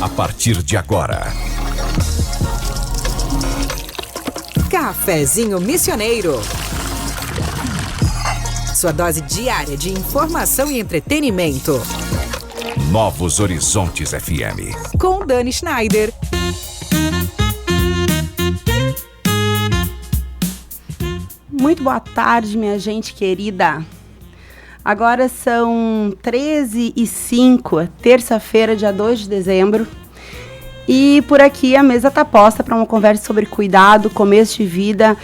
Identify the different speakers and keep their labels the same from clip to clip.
Speaker 1: A partir de agora,
Speaker 2: Cafezinho Missioneiro. Sua dose diária de informação e entretenimento.
Speaker 1: Novos Horizontes FM.
Speaker 2: Com Dani Schneider.
Speaker 3: Muito boa tarde, minha gente querida. Agora são 13h05, terça-feira, dia 2 de dezembro. E por aqui a mesa está posta para uma conversa sobre cuidado, começo de vida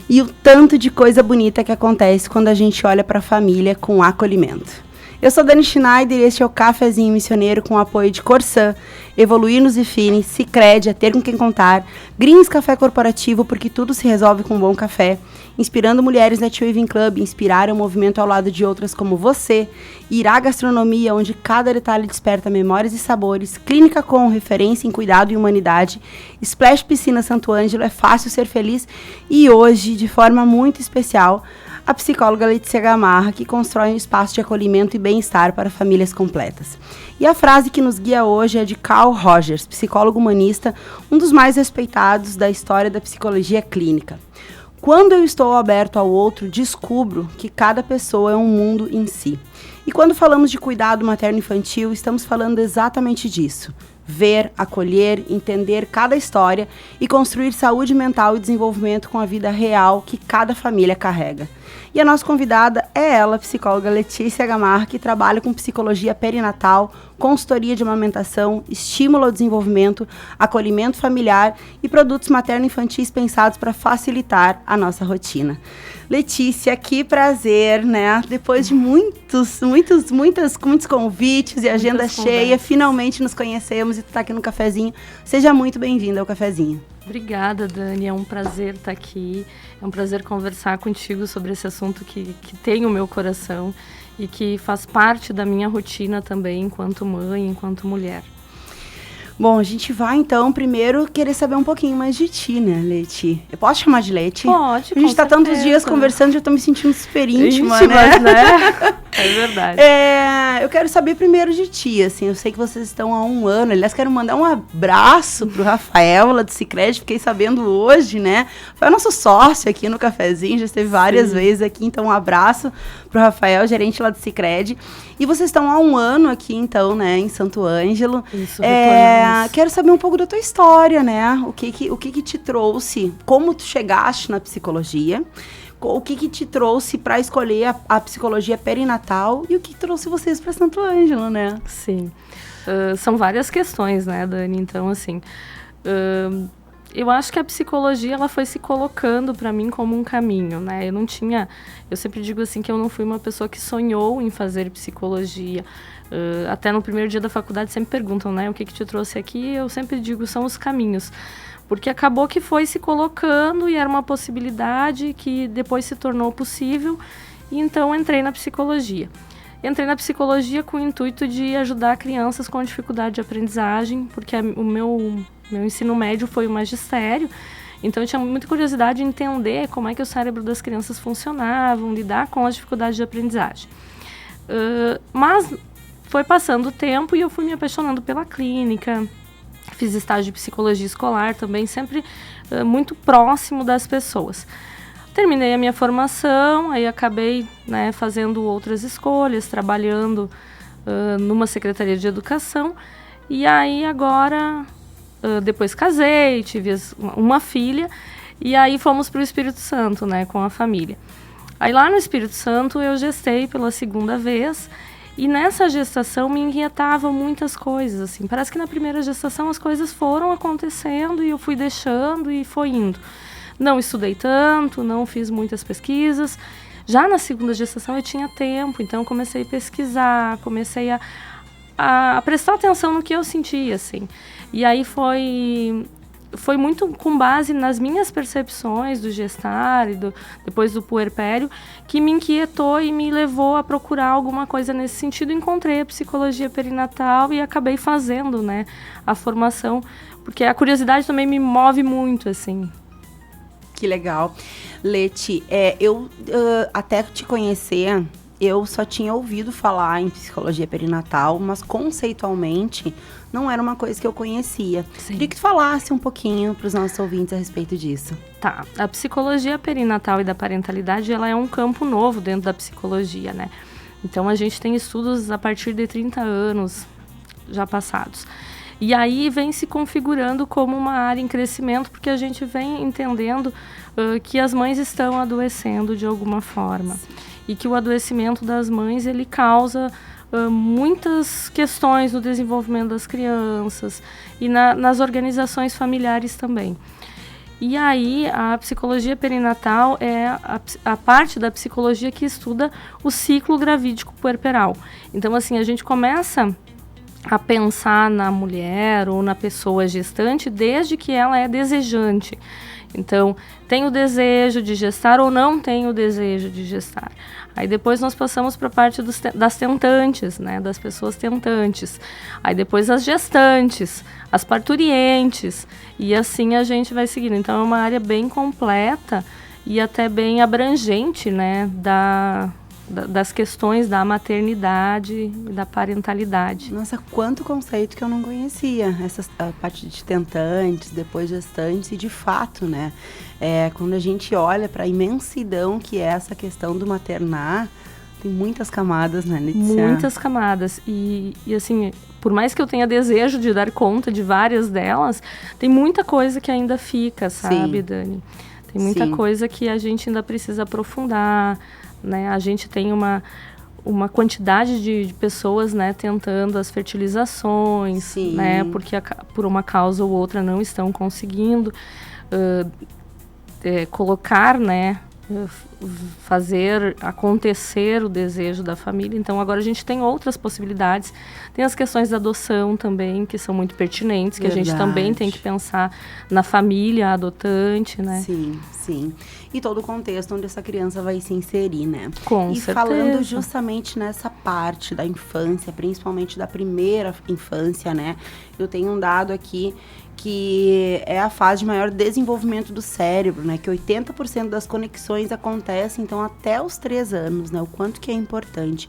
Speaker 3: e o tanto de coisa bonita que acontece quando a gente olha para a família com acolhimento. Eu sou Dani Schneider e este é o Cafezinho Missioneiro com o apoio de Corsã, Evoluir nos Ifine, Sicredi, a ter com quem contar, Greens Café Corporativo, porque tudo se resolve com um bom café, inspirando mulheres na Tio Waving Club, inspirar o movimento ao lado de outras como você, Irá Gastronomia, onde cada detalhe desperta memórias e sabores, Clínica Com, referência em cuidado e humanidade, Splash Piscina Santo Ângelo, é fácil ser feliz, e hoje, de forma muito especial, a psicóloga Letícia Gamarra, que constrói um espaço de acolhimento e bem-estar para famílias completas. E a frase que nos guia hoje é de Carl Rogers, psicólogo humanista, um dos mais respeitados da história da psicologia clínica. Quando eu estou aberto ao outro, descubro que cada pessoa é um mundo em si. E quando falamos de cuidado materno-infantil, estamos falando exatamente disso. Ver, acolher, entender cada história e construir saúde mental e desenvolvimento com a vida real que cada família carrega. E a nossa convidada é ela, a psicóloga Letícia Gamarra, que trabalha com psicologia perinatal, consultoria de amamentação, estímulo ao desenvolvimento, acolhimento familiar e produtos materno-infantis pensados para facilitar a nossa rotina. Letícia, que prazer, né? Depois de muitos convites e agenda cheia, finalmente nos conhecemos e tu tá aqui no cafezinho. Seja muito bem-vinda ao cafezinho.
Speaker 4: Obrigada, Dani. É um prazer estar aqui. É um prazer conversar contigo sobre esse assunto que tem o meu coração e que faz parte da minha rotina também, enquanto mãe, enquanto mulher.
Speaker 3: Bom, a gente vai, então, primeiro querer saber um pouquinho mais de ti, né, Leti? Eu posso chamar de Leti?
Speaker 4: Pode,
Speaker 3: a gente tá tantos dias conversando, já tô me sentindo super íntima,
Speaker 4: né? É verdade.
Speaker 3: Eu quero saber primeiro de ti, assim, eu sei que vocês estão há 1 ano, aliás, quero mandar um abraço pro Rafael, lá do Sicredi, fiquei sabendo hoje, né? Foi o nosso sócio aqui no cafezinho, já esteve várias vezes aqui, então um abraço pro Rafael, gerente lá do Sicredi. E vocês estão há 1 ano aqui, então, né, em Santo Ângelo.
Speaker 4: Isso,
Speaker 3: quero saber um pouco da tua história, né? O que te trouxe, como tu chegaste na psicologia, o que te trouxe para escolher a psicologia perinatal e o que trouxe vocês para Santo Ângelo, né?
Speaker 4: Sim. São várias questões, né, Dani? Então, assim, eu acho que a psicologia ela foi se colocando para mim como um caminho, né? Eu sempre digo assim que eu não fui uma pessoa que sonhou em fazer psicologia. Até no primeiro dia da faculdade sempre perguntam, né, o que te trouxe aqui? Eu sempre digo, são os caminhos. Porque acabou que foi se colocando e era uma possibilidade que depois se tornou possível. E então entrei na psicologia. Entrei na psicologia com o intuito de ajudar crianças com dificuldade de aprendizagem, porque o meu ensino médio foi o magistério. Então eu tinha muita curiosidade de entender como é que o cérebro das crianças funcionava, lidar com as dificuldades de aprendizagem. Mas foi passando o tempo e eu fui me apaixonando pela clínica. Fiz estágio de psicologia escolar também, sempre muito próximo das pessoas. Terminei a minha formação, aí acabei, né, fazendo outras escolhas, trabalhando numa secretaria de educação. E aí agora, depois casei, tive uma filha, e aí fomos para o Espírito Santo, né, com a família. Aí lá no Espírito Santo eu gestei pela 2ª vez. E nessa gestação me inquietavam muitas coisas, assim. Parece que na primeira gestação as coisas foram acontecendo e eu fui deixando e foi indo. Não estudei tanto, não fiz muitas pesquisas. Já na 2ª gestação eu tinha tempo, então comecei a pesquisar, comecei a prestar atenção no que eu sentia, assim. E aí foi muito com base nas minhas percepções do gestar e depois do puerpério que me inquietou e me levou a procurar alguma coisa nesse sentido. Encontrei a psicologia perinatal e acabei fazendo, né, a formação, porque a curiosidade também me move muito, assim.
Speaker 3: Que legal. Leti, eu até te conhecer, eu só tinha ouvido falar em psicologia perinatal, mas conceitualmente não era uma coisa que eu conhecia. Queria que tu falasse um pouquinho para os nossos ouvintes a respeito disso.
Speaker 4: Tá, a psicologia perinatal e da parentalidade, ela é um campo novo dentro da psicologia, né? Então, a gente tem estudos a partir de 30 anos já passados. E aí vem se configurando como uma área em crescimento, porque a gente vem entendendo que as mães estão adoecendo de alguma forma. Sim. E que o adoecimento das mães, ele causa muitas questões no desenvolvimento das crianças e nas organizações familiares também. E aí, a psicologia perinatal é a parte da psicologia que estuda o ciclo gravídico puerperal. Então, assim, a gente começa a pensar na mulher ou na pessoa gestante desde que ela é desejante. Então, tem o desejo de gestar ou não tem o desejo de gestar. Aí depois nós passamos para a parte das tentantes, né, das pessoas tentantes. Aí depois as gestantes, as parturientes, e assim a gente vai seguindo. Então é uma área bem completa e até bem abrangente, né, das questões da maternidade e da parentalidade.
Speaker 3: Nossa, quanto conceito que eu não conhecia. A parte de tentantes, depois gestantes e de fato, né? Quando a gente olha para a imensidão que é essa questão do maternar, tem muitas camadas, né, Letícia?
Speaker 4: Muitas camadas. E assim, por mais que eu tenha desejo de dar conta de várias delas, tem muita coisa que ainda fica, sabe, Sim. Dani? Tem muita Sim. coisa que a gente ainda precisa aprofundar, né? A gente tem uma quantidade de pessoas, né, tentando as fertilizações, Sim. né, porque por uma causa ou outra não estão conseguindo colocar, né, fazer acontecer o desejo da família. Então agora a gente tem outras possibilidades. Tem as questões da adoção também, que são muito pertinentes, Verdade. Que a gente também tem que pensar na família adotante, né?
Speaker 3: Sim, sim. E todo o contexto onde essa criança vai se inserir, né?
Speaker 4: Com certeza.
Speaker 3: Falando justamente nessa parte da infância, principalmente da primeira infância, né? Eu tenho um dado aqui que é a fase de maior desenvolvimento do cérebro, né? Que 80% das conexões acontecem, então, até os 3 anos, né? O quanto que é importante.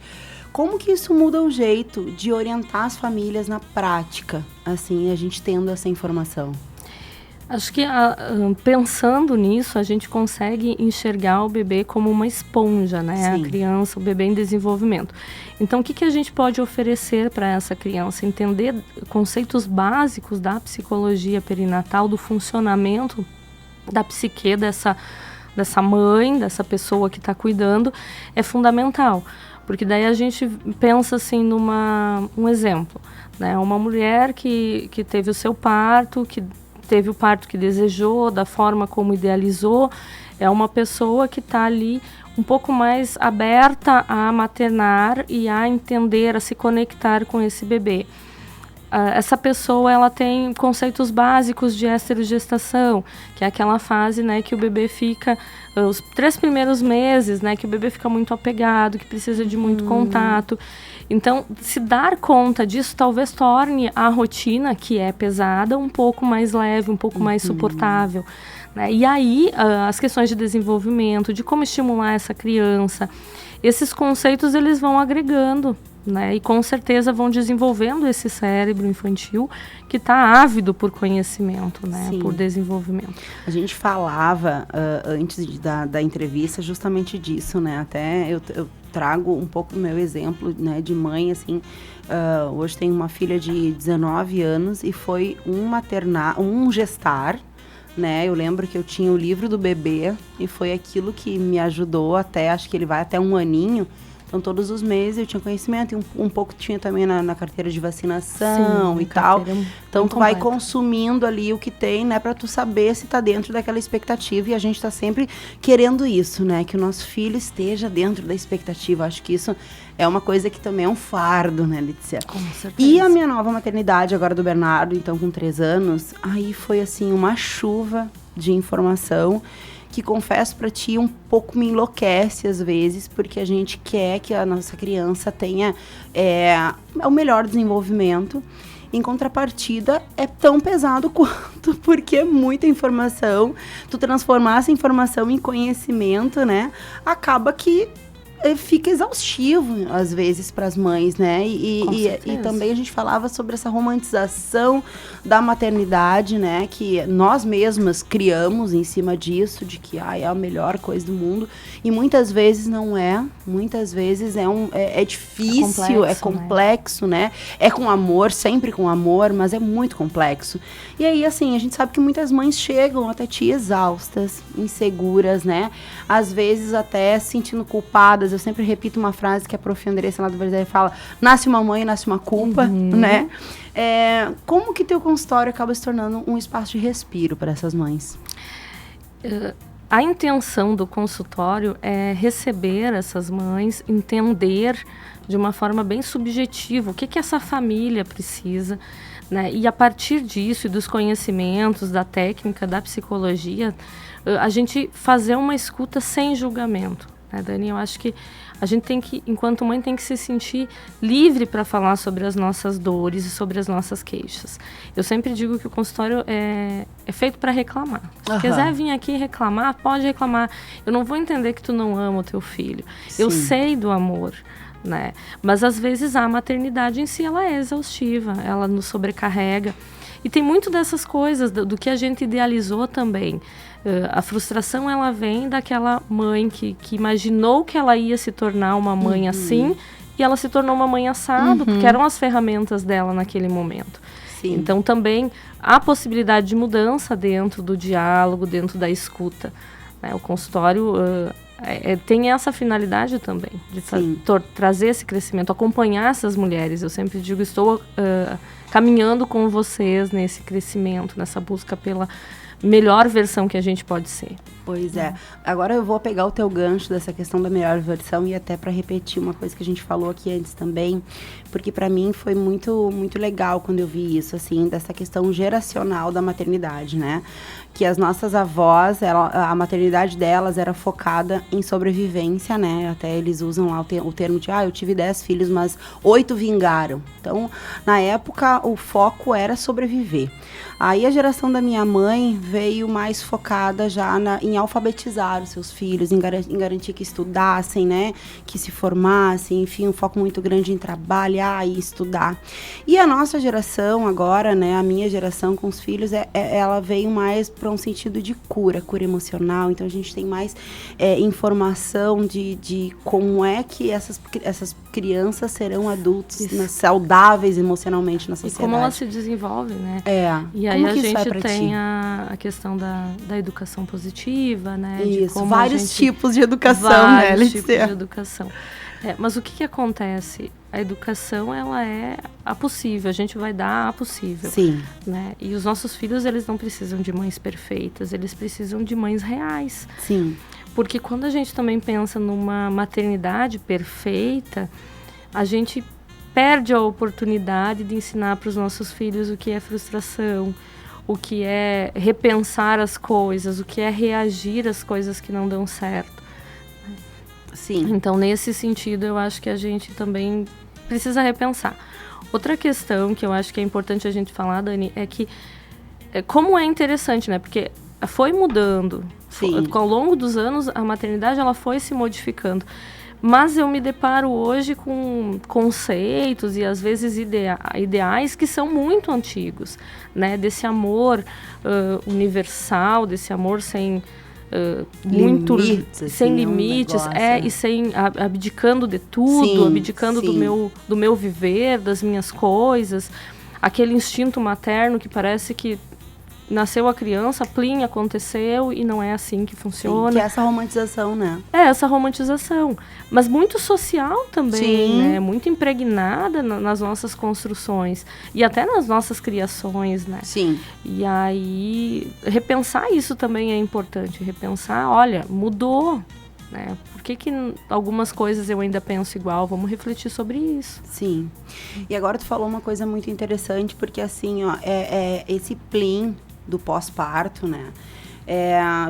Speaker 3: Como que isso muda o jeito de orientar as famílias na prática, assim, a gente tendo essa informação?
Speaker 4: Acho que pensando nisso, a gente consegue enxergar o bebê como uma esponja, né? Sim. A criança, o bebê em desenvolvimento. Então, o que a gente pode oferecer para essa criança? Entender conceitos básicos da psicologia perinatal, do funcionamento da psique dessa mãe, dessa pessoa que está cuidando, é fundamental. Porque daí a gente pensa assim um exemplo, né? Uma mulher que teve o seu parto, que teve o parto que desejou, da forma como idealizou, é uma pessoa que está ali um pouco mais aberta a maternar e a entender, a se conectar com esse bebê. Essa pessoa, ela tem conceitos básicos de esterogestação, que é aquela fase, né, que o bebê fica, os 3 primeiros meses, né, que o bebê fica muito apegado, que precisa de muito contato. Então, se dar conta disso, talvez torne a rotina, que é pesada, um pouco mais leve, um pouco mais suportável, né? E aí, as questões de desenvolvimento, de como estimular essa criança, esses conceitos, eles vão agregando, né? E com certeza vão desenvolvendo esse cérebro infantil que está ávido por conhecimento, né? Sim. Por desenvolvimento.
Speaker 3: A gente falava antes da entrevista justamente disso, né? Até eu trago um pouco do meu exemplo, né, de mãe, assim, hoje tenho uma filha de 19 anos e foi um gestar, né? Eu lembro que eu tinha o livro do bebê e foi aquilo que me ajudou até, acho que ele vai até 1 aninho. Então, todos os meses eu tinha conhecimento e um pouco tinha também na carteira de vacinação. Sim, e tal. Então, tu vai consumindo ali o que tem, né, pra tu saber se tá dentro daquela expectativa. E a gente tá sempre querendo isso, né, que o nosso filho esteja dentro da expectativa. Acho que isso é uma coisa que também é um fardo, né, Letícia?
Speaker 4: Com certeza.
Speaker 3: E a minha nova maternidade agora do Bernardo, então com 3 anos, aí foi assim uma chuva de informação que, confesso pra ti, um pouco me enlouquece às vezes, porque a gente quer que a nossa criança tenha o melhor desenvolvimento. Em contrapartida, é tão pesado quanto, porque é muita informação. Tu transformar essa informação em conhecimento, né? Acaba que fica exaustivo, às vezes, para as mães, né? E também a gente falava sobre essa romantização da maternidade, né? Que nós mesmas criamos em cima disso, de que é a melhor coisa do mundo. E muitas vezes não é. Muitas vezes é difícil, é complexo, né? É com amor, sempre com amor, mas é muito complexo. E aí, assim, a gente sabe que muitas mães chegam até ti exaustas, inseguras, né? Às vezes até se sentindo culpadas. Eu sempre repito uma frase que a prof. Andressa lá do Brasil fala: nasce uma mãe, nasce uma culpa, né? Como que teu consultório acaba se tornando um espaço de respiro para essas mães?
Speaker 4: A intenção do consultório é receber essas mães, entender de uma forma bem subjetiva o que essa família precisa, né? E a partir disso e dos conhecimentos, da técnica, da psicologia, a gente fazer uma escuta sem julgamento, né, Dani? Eu acho que a gente tem que, enquanto mãe, tem que se sentir livre para falar sobre as nossas dores e sobre as nossas queixas. Eu sempre digo que o consultório é feito para reclamar. Se quiser vir aqui reclamar, pode reclamar. Eu não vou entender que tu não ama o teu filho. Sim. Eu sei do amor, né? Mas às vezes a maternidade em si ela é exaustiva, ela nos sobrecarrega. E tem muito dessas coisas, do que a gente idealizou também. A frustração, ela vem daquela mãe que imaginou que ela ia se tornar uma mãe assim, e ela se tornou uma mãe assado, porque eram as ferramentas dela naquele momento. Sim. Então, também há possibilidade de mudança dentro do diálogo, dentro da escuta, né? O consultório tem essa finalidade também, de trazer esse crescimento, acompanhar essas mulheres. Eu sempre digo, estou caminhando com vocês nesse crescimento, nessa busca pela melhor versão que a gente pode ser.
Speaker 3: Pois é. Agora eu vou pegar o teu gancho dessa questão da melhor versão e até para repetir uma coisa que a gente falou aqui antes também, porque para mim foi muito, muito legal quando eu vi isso, assim, dessa questão geracional da maternidade, né? Que as nossas avós, a maternidade delas era focada em sobrevivência, né? Até eles usam lá o termo de, eu tive 10 filhos, mas 8 vingaram. Então, na época, o foco era sobreviver. Aí a geração da minha mãe veio mais focada já em alfabetizar os seus filhos, em garantir que estudassem, né? Que se formassem, enfim, um foco muito grande em trabalhar e estudar. E a nossa geração agora, né? A minha geração com os filhos, ela veio mais para um sentido de cura emocional. Então a gente tem mais informação de como é que essas crianças serão adultos, né, saudáveis emocionalmente na sociedade.
Speaker 4: E como elas se desenvolvem, né? E aí a gente tem a questão da educação positiva, né?
Speaker 3: Isso, vários tipos de educação, né?
Speaker 4: Vários tipos de educação. Mas o que acontece? A educação, ela é a possível, a gente vai dar a possível.
Speaker 3: Sim.
Speaker 4: Né? E os nossos filhos, eles não precisam de mães perfeitas, eles precisam de mães reais.
Speaker 3: Sim.
Speaker 4: Porque quando a gente também pensa numa maternidade perfeita, a gente perde a oportunidade de ensinar para os nossos filhos o que é frustração, o que é repensar as coisas, o que é reagir às coisas que não dão certo.
Speaker 3: Sim.
Speaker 4: Então, nesse sentido, eu acho que a gente também precisa repensar. Outra questão que eu acho que é importante a gente falar, Dani, é que como é interessante, né? Porque foi mudando.
Speaker 3: Sim.
Speaker 4: Ao longo dos anos, a maternidade ela foi se modificando. Mas eu me deparo hoje com conceitos e, às vezes, ideais que são muito antigos, né? Desse amor universal, desse amor sem...
Speaker 3: limites,
Speaker 4: sem limites, e sem abdicando de tudo, abdicando do meu viver, das minhas coisas, aquele instinto materno que parece que nasceu a criança, plim, aconteceu e não é assim que funciona.
Speaker 3: Sim, que é essa romantização, né?
Speaker 4: Essa romantização, mas muito social também, né? Muito impregnada nas nossas construções e até nas nossas criações, né?
Speaker 3: Sim.
Speaker 4: E aí, repensar isso também é importante, repensar, olha, mudou, né? Por que algumas coisas eu ainda penso igual? Vamos refletir sobre isso.
Speaker 3: Sim. E agora tu falou uma coisa muito interessante, porque assim, esse plim do pós-parto, né?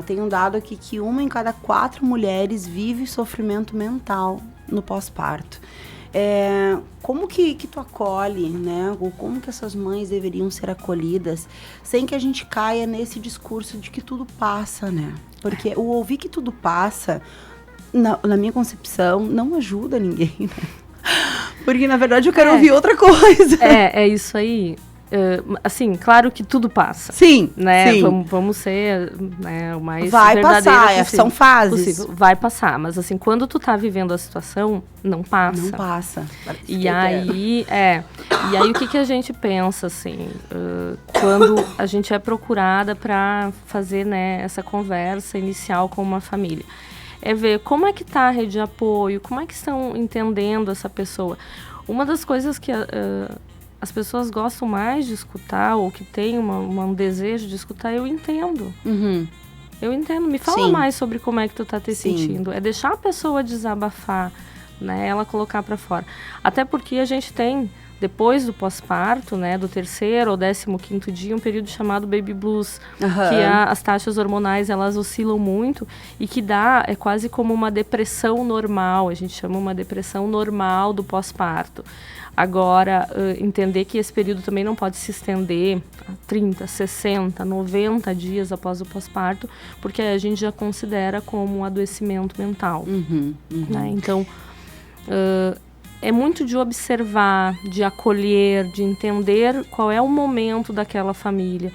Speaker 3: Tem um dado aqui que 1 em cada 4 mulheres vive sofrimento mental no pós-parto. Como que tu acolhe, né? Ou como que essas mães deveriam ser acolhidas sem que a gente caia nesse discurso de que tudo passa, né? Porque o ouvir que tudo passa na minha concepção, não ajuda ninguém, né? Porque, na verdade, eu quero ouvir outra coisa.
Speaker 4: É isso aí. Assim, claro que tudo passa.
Speaker 3: Sim,
Speaker 4: né?
Speaker 3: sim.
Speaker 4: Vamos ser, né, o mais
Speaker 3: vai
Speaker 4: verdadeiro
Speaker 3: passar, são fases.
Speaker 4: possível. Vai passar, mas assim, quando tu tá vivendo a situação, não passa.
Speaker 3: Não passa.
Speaker 4: E aí, o que a gente pensa, assim, quando a gente é procurada para fazer, né, essa conversa inicial com uma família? É ver como é que tá a rede de apoio, como é que estão entendendo essa pessoa. Uma das coisas que as pessoas gostam mais de escutar, ou que tem um desejo de escutar, eu entendo.
Speaker 3: Uhum.
Speaker 4: Eu entendo. Me fala mais sobre como é que tu tá te sentindo. É deixar a pessoa desabafar, né? Ela colocar para fora. Até porque a gente tem, depois do pós-parto, né? Do 3º ou 15º dia, um período chamado baby blues. Que as taxas hormonais, elas oscilam muito e que é quase como uma depressão normal. A gente chama uma depressão normal do pós-parto. Agora, entender que esse período também não pode se estender a 30, 60, 90 dias após o pós-parto, porque a gente já considera como um adoecimento mental. Né? Então, é muito de observar, de acolher, de entender qual é o momento daquela família.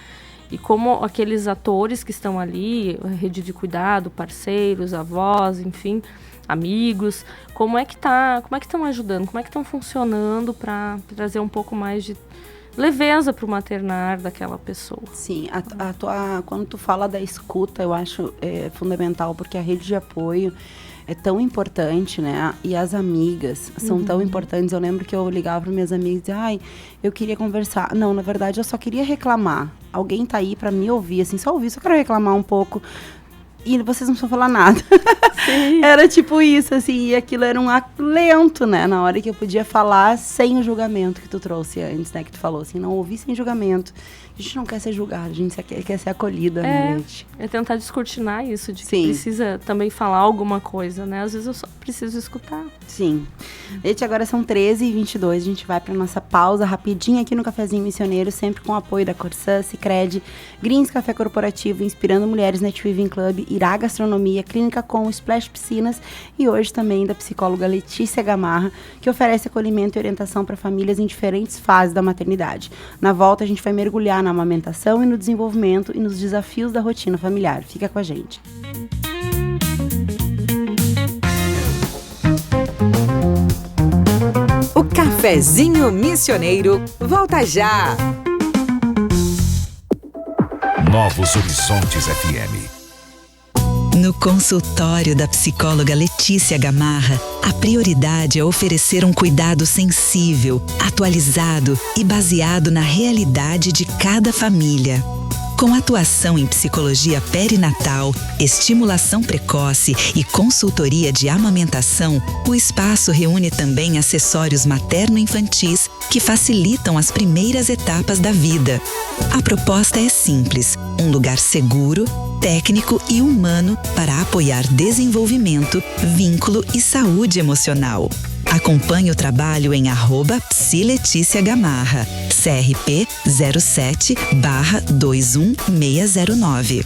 Speaker 4: E como aqueles atores que estão ali, a rede de cuidado, parceiros, avós, enfim, amigos, como é que estão ajudando, como é que estão funcionando para trazer um pouco mais de leveza para o maternar daquela pessoa.
Speaker 3: Sim, quando tu fala da escuta, eu acho fundamental, porque a rede de apoio é tão importante, né? E as amigas são tão importantes. Eu lembro que eu ligava para minhas amigas e dizia, eu queria conversar. Não, na verdade, eu só queria reclamar. Alguém tá aí para me ouvir, assim, só ouvir, só quero reclamar um pouco. E vocês não precisam falar nada. Era tipo isso, assim, e aquilo era um acalento, né? Na hora que eu podia falar sem o julgamento que tu trouxe antes, né? Que tu falou assim, não ouvir sem julgamento. A gente não quer ser julgada, a gente quer ser acolhida, né, gente?
Speaker 4: É tentar descortinar isso, de que precisa também falar alguma coisa, né? Às vezes eu só preciso escutar.
Speaker 3: Sim. Gente, agora são 13h22, a gente vai para nossa pausa rapidinho aqui no Cafezinho Missioneiro, sempre com o apoio da Corsã, Sicredi, Greens Café Corporativo, Inspirando Mulheres Net Viving Club, Irá Gastronomia, Clínica Com, Splash Piscinas e hoje também da psicóloga Letícia Gamarra, que oferece acolhimento e orientação para famílias em diferentes fases da maternidade. Na volta a gente vai mergulhar na amamentação e no desenvolvimento e nos desafios da rotina familiar. Fica com a gente.
Speaker 2: O Cafezinho Missioneiro volta já.
Speaker 1: Novos Horizontes FM.
Speaker 5: No consultório da psicóloga Letícia Gamarra, a prioridade é oferecer um cuidado sensível, atualizado e baseado na realidade de cada família. Com atuação em psicologia perinatal, estimulação precoce e consultoria de amamentação, o espaço reúne também acessórios materno-infantis que facilitam as primeiras etapas da vida. A proposta é simples: um lugar seguro, técnico e humano para apoiar desenvolvimento, vínculo e saúde emocional. Acompanhe o trabalho em @psileticiagamarra, CRP 07/21609.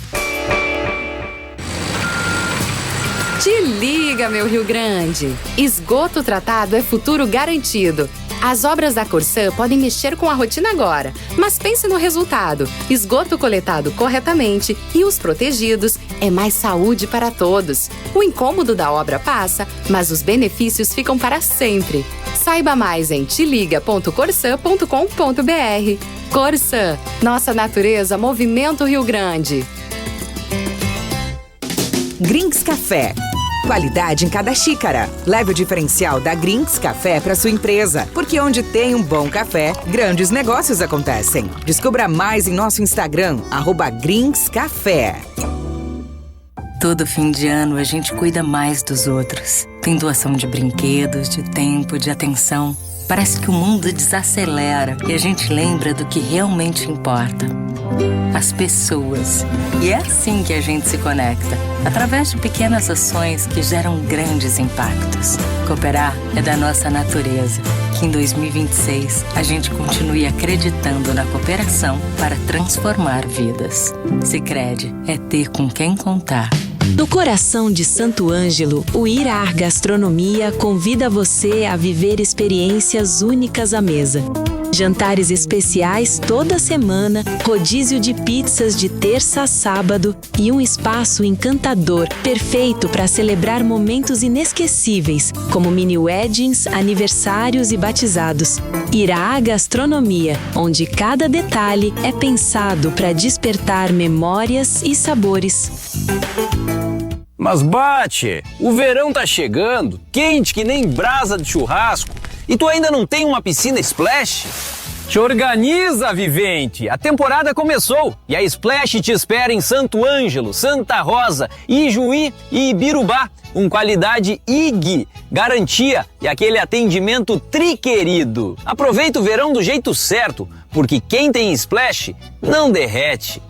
Speaker 6: Te liga, meu Rio Grande! Esgoto tratado é futuro garantido. As obras da Corsã podem mexer com a rotina agora, mas pense no resultado. Esgoto coletado corretamente e os protegidos é mais saúde para todos. O incômodo da obra passa, mas os benefícios ficam para sempre. Saiba mais em teliga.corsã.com.br. Corsã, nossa natureza, movimento Rio Grande.
Speaker 2: Greens Café. Qualidade em cada xícara. Leve o diferencial da Greens Café para sua empresa, porque onde tem um bom café, grandes negócios acontecem. Descubra mais em nosso Instagram, @greenscafé.
Speaker 7: Todo fim de ano a gente cuida mais dos outros. Tem doação de brinquedos, de tempo, de atenção. Parece que o mundo desacelera e a gente lembra do que realmente importa. As pessoas. E é assim que a gente se conecta, através de pequenas ações que geram grandes impactos. Cooperar é da nossa natureza. Que em 2026 a gente continue acreditando na cooperação para transformar vidas. Sicredi é ter com quem contar.
Speaker 8: No coração de Santo Ângelo, o Irá Gastronomia convida você a viver experiências únicas à mesa. Jantares especiais toda semana, rodízio de pizzas de terça a sábado e um espaço encantador, perfeito para celebrar momentos inesquecíveis, como mini weddings, aniversários e batizados. Irá Gastronomia, onde cada detalhe é pensado para despertar memórias e sabores.
Speaker 9: Mas bate, o verão tá chegando, quente que nem brasa de churrasco, e tu ainda não tem uma piscina Splash? Te organiza, Vivente! A temporada começou e a Splash te espera em Santo Ângelo, Santa Rosa, Ijuí e Ibirubá, com qualidade IG, garantia e aquele atendimento triquerido. Aproveita o verão do jeito certo, porque quem tem Splash não derrete.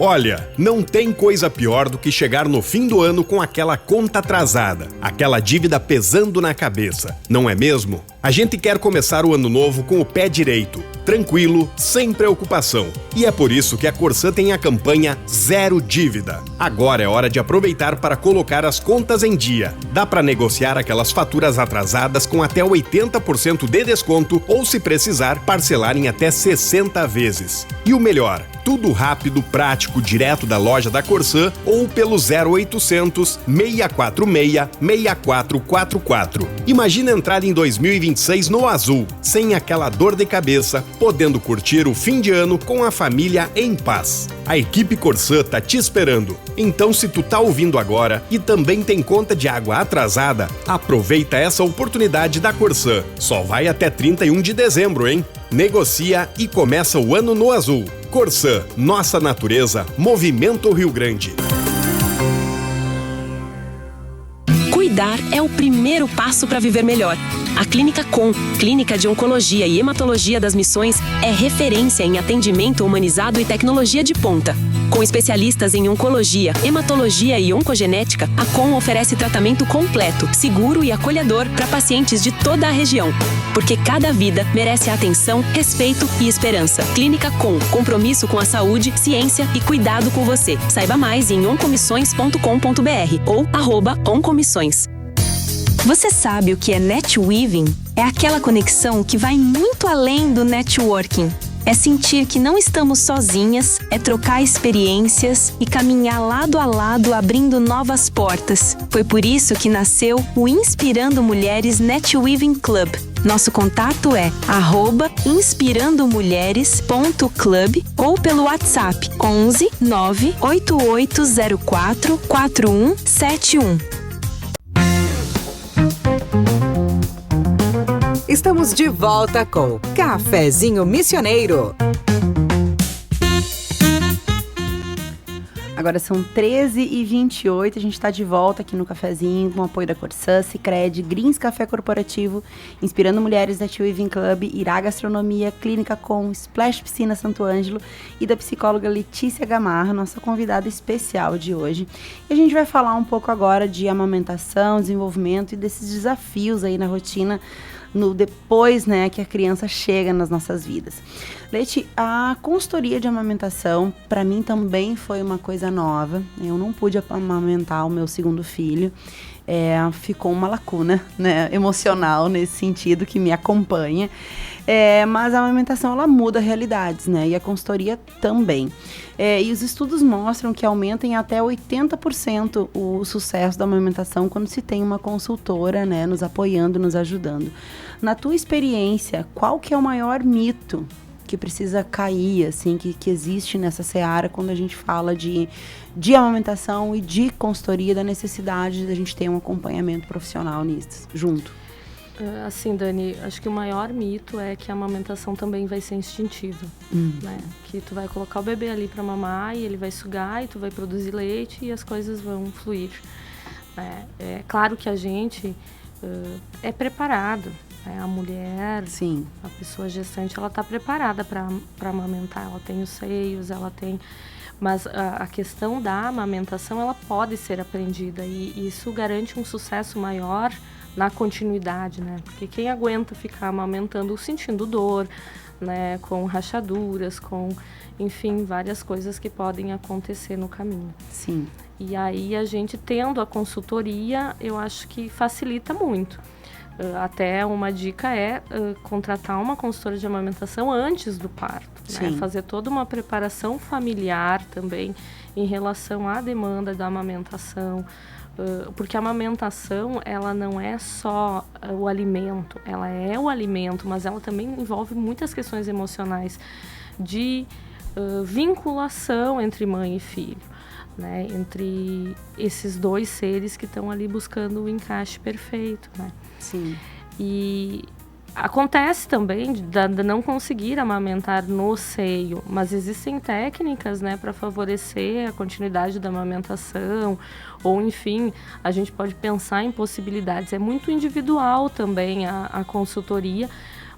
Speaker 10: Olha, não tem coisa pior do que chegar no fim do ano com aquela conta atrasada, aquela dívida pesando na cabeça, não é mesmo? A gente quer começar o ano novo com o pé direito, tranquilo, sem preocupação. E é por isso que a Corsã tem a campanha Zero Dívida. Agora é hora de aproveitar para colocar as contas em dia. Dá para negociar aquelas faturas atrasadas com até 80% de desconto ou, se precisar, parcelar em até 60 vezes. E o melhor, tudo rápido, prático, direto da loja da Corsã ou pelo 0800 646 6444. Imagina entrar em 2026 no azul, sem aquela dor de cabeça, podendo curtir o fim de ano com a família em paz. A equipe Corsã tá te esperando. Então, se tu tá ouvindo agora e também tem conta de água atrasada, aproveita essa oportunidade da Corsã. Só vai até 31 de dezembro, hein? Negocia e começa o ano no azul. Corsã, nossa natureza, Movimento Rio Grande.
Speaker 8: Cuidar é o primeiro passo para viver melhor. A Clínica Com, Clínica de Oncologia e Hematologia das Missões, é referência em atendimento humanizado e tecnologia de ponta. Com especialistas em oncologia, hematologia e oncogenética, a Com oferece tratamento completo, seguro e acolhedor para pacientes de toda a região. Porque cada vida merece atenção, respeito e esperança. Clínica Com, compromisso com a saúde, ciência e cuidado com você. Saiba mais em oncomissões.com.br ou @oncomissões. Você sabe o que é netweaving? É aquela conexão que vai muito além do networking. É sentir que não estamos sozinhas, é trocar experiências e caminhar lado a lado abrindo novas portas. Foi por isso que nasceu o Inspirando Mulheres Netweaving Club. Nosso contato é @inspirandomulheres.club ou pelo WhatsApp 11 98804 4171.
Speaker 2: Estamos de volta com Cafezinho Missioneiro.
Speaker 3: Agora são 13h28, a gente está de volta aqui no Cafezinho com o apoio da Corsã, Sicredi, Greens Café Corporativo, Inspirando Mulheres da Netweaving Club, Irá Gastronomia, Clínica Com, Splash Piscina Santo Ângelo e da psicóloga Letícia Gamarra, nossa convidada especial de hoje. E a gente vai falar um pouco agora de amamentação, desenvolvimento e desses desafios aí na rotina no depois, né, que a criança chega nas nossas vidas. Leti, a consultoria de amamentação, para mim também foi uma coisa nova. Eu não pude amamentar o meu segundo filho. Ficou uma lacuna, né, emocional nesse sentido que me acompanha. Mas a amamentação, ela muda realidades, né, e a consultoria também. E os estudos mostram que aumenta em até 80% o sucesso da amamentação quando se tem uma consultora, né, nos apoiando, nos ajudando. Na tua experiência, qual que é o maior mito que precisa cair, assim, que existe nessa seara quando a gente fala de amamentação e de consultoria, da necessidade da gente ter um acompanhamento profissional nisso, junto?
Speaker 4: Assim, Dani, acho que o maior mito é que a amamentação também vai ser instintiva, né? Que tu vai colocar o bebê ali para mamar e ele vai sugar e tu vai produzir leite e as coisas vão fluir. É claro que a gente é preparado, né? A mulher,
Speaker 3: sim,
Speaker 4: a pessoa gestante, ela está preparada para amamentar, ela tem os seios, ela tem... Mas a questão da amamentação, ela pode ser aprendida e isso garante um sucesso maior na continuidade, né? Porque quem aguenta ficar amamentando sentindo dor, né, com rachaduras, com, enfim, várias coisas que podem acontecer no caminho.
Speaker 3: Sim.
Speaker 4: E aí a gente tendo a consultoria, eu acho que facilita muito. Até uma dica é contratar uma consultora de amamentação antes do parto, né? Fazer toda uma preparação familiar também em relação à demanda da amamentação, porque a amamentação, ela não é só o alimento, ela é o alimento, mas ela também envolve muitas questões emocionais de vinculação entre mãe e filho, né? Entre esses dois seres que estão ali buscando o encaixe perfeito, né?
Speaker 3: Sim.
Speaker 4: E acontece também de não conseguir amamentar no seio, mas existem técnicas, né, para favorecer a continuidade da amamentação, ou enfim, a gente pode pensar em possibilidades. É muito individual também a consultoria,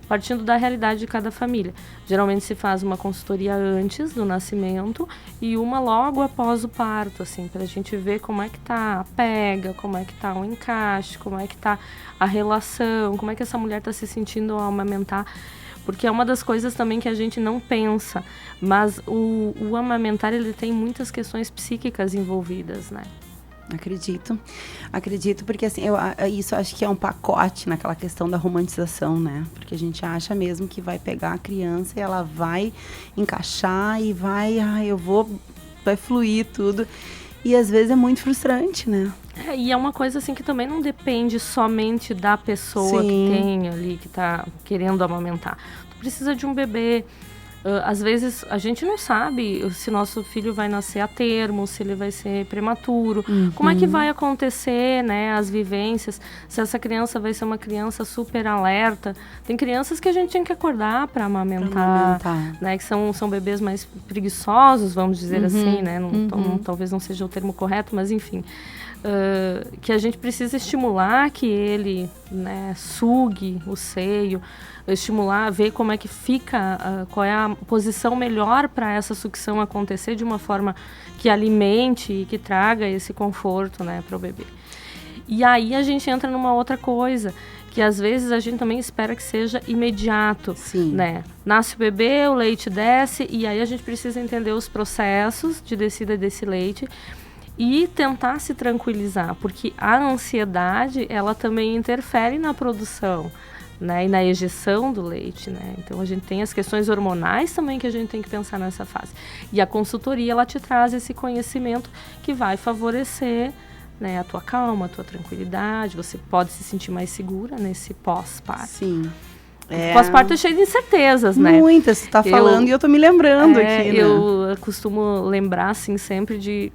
Speaker 4: partindo da realidade de cada família. Geralmente se faz uma consultoria antes do nascimento e uma logo após o parto, assim, para a gente ver como é que tá a pega, como é que tá o encaixe, como é que tá a relação, como é que essa mulher está se sentindo ao amamentar, porque é uma das coisas também que a gente não pensa, mas o amamentar, ele tem muitas questões psíquicas envolvidas, né?
Speaker 3: Acredito, porque assim, isso acho que é um pacote naquela questão da romantização, né? Porque a gente acha mesmo que vai pegar a criança e ela vai encaixar e vai fluir tudo. E às vezes é muito frustrante, né?
Speaker 4: E é uma coisa assim que também não depende somente da pessoa que tem ali, que tá querendo amamentar. Tu precisa de um bebê. Às vezes a gente não sabe se nosso filho vai nascer a termo, se ele vai ser prematuro, como é que vai acontecer, né, as vivências, se essa criança vai ser uma criança super alerta. Tem crianças que a gente tem que acordar para amamentar, né, que são bebês mais preguiçosos, vamos dizer assim, né, talvez não seja o termo correto, mas enfim. Que a gente precisa estimular que ele, né, sugue o seio, estimular, ver como é que fica, qual é a posição melhor para essa sucção acontecer de uma forma que alimente e que traga esse conforto, né, para o bebê. E aí a gente entra numa outra coisa, que às vezes a gente também espera que seja imediato, né? Nasce o bebê, o leite desce, e aí a gente precisa entender os processos de descida desse leite e tentar se tranquilizar, porque a ansiedade, ela também interfere na produção, né, e na ejeção do leite, né? Então a gente tem as questões hormonais também que a gente tem que pensar nessa fase. E a consultoria, ela te traz esse conhecimento que vai favorecer, né, a tua calma, a tua tranquilidade. Você pode se sentir mais segura nesse pós-parto.
Speaker 3: Sim.
Speaker 4: O pós-parto é cheio de incertezas, né?
Speaker 3: Muitas, você tá falando e eu tô me lembrando aqui, né?
Speaker 4: Eu costumo lembrar, assim, sempre de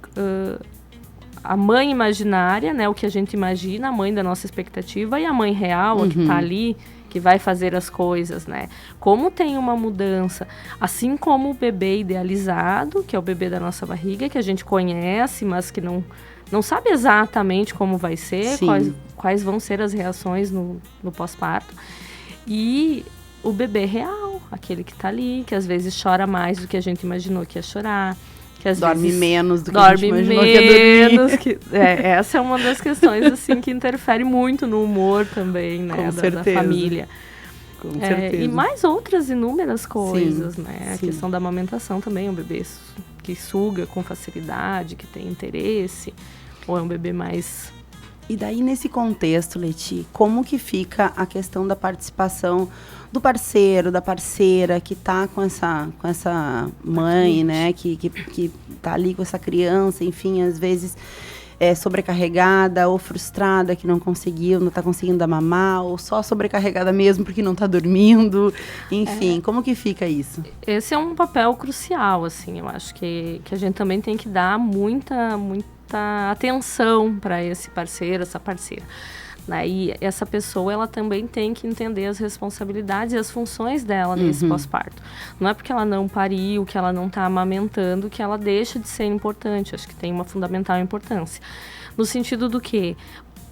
Speaker 4: a mãe imaginária, né? O que a gente imagina, a mãe da nossa expectativa, e a mãe real, a que tá ali, que vai fazer as coisas, né? Como tem uma mudança, assim como o bebê idealizado, que é o bebê da nossa barriga, que a gente conhece, mas que não sabe exatamente como vai ser, quais vão ser as reações no pós-parto. E o bebê real, aquele que tá ali, que às vezes chora mais do que a gente imaginou que ia chorar, que às
Speaker 3: dorme
Speaker 4: vezes
Speaker 3: menos do que a gente imaginou que ia dormir.
Speaker 4: Essa é uma das questões assim que interfere muito no humor também, né, da família.
Speaker 3: Com certeza.
Speaker 4: E mais outras inúmeras coisas, né? A questão da amamentação também, um bebê que suga com facilidade, que tem interesse, ou é um bebê mais...
Speaker 3: E daí, nesse contexto, Leti, como que fica a questão da participação do parceiro, da parceira que tá com essa mãe, né, que tá ali com essa criança, enfim, às vezes sobrecarregada ou frustrada que não tá conseguindo mamar, ou só sobrecarregada mesmo porque não tá dormindo, enfim, como que fica isso?
Speaker 4: Esse é um papel crucial, assim, eu acho que a gente também tem que dar muita atenção para esse parceiro, essa parceira. Né? E essa pessoa, ela também tem que entender as responsabilidades e as funções dela nesse pós-parto. Não é porque ela não pariu, que ela não está amamentando, que ela deixa de ser importante. Acho que tem uma fundamental importância. No sentido do quê?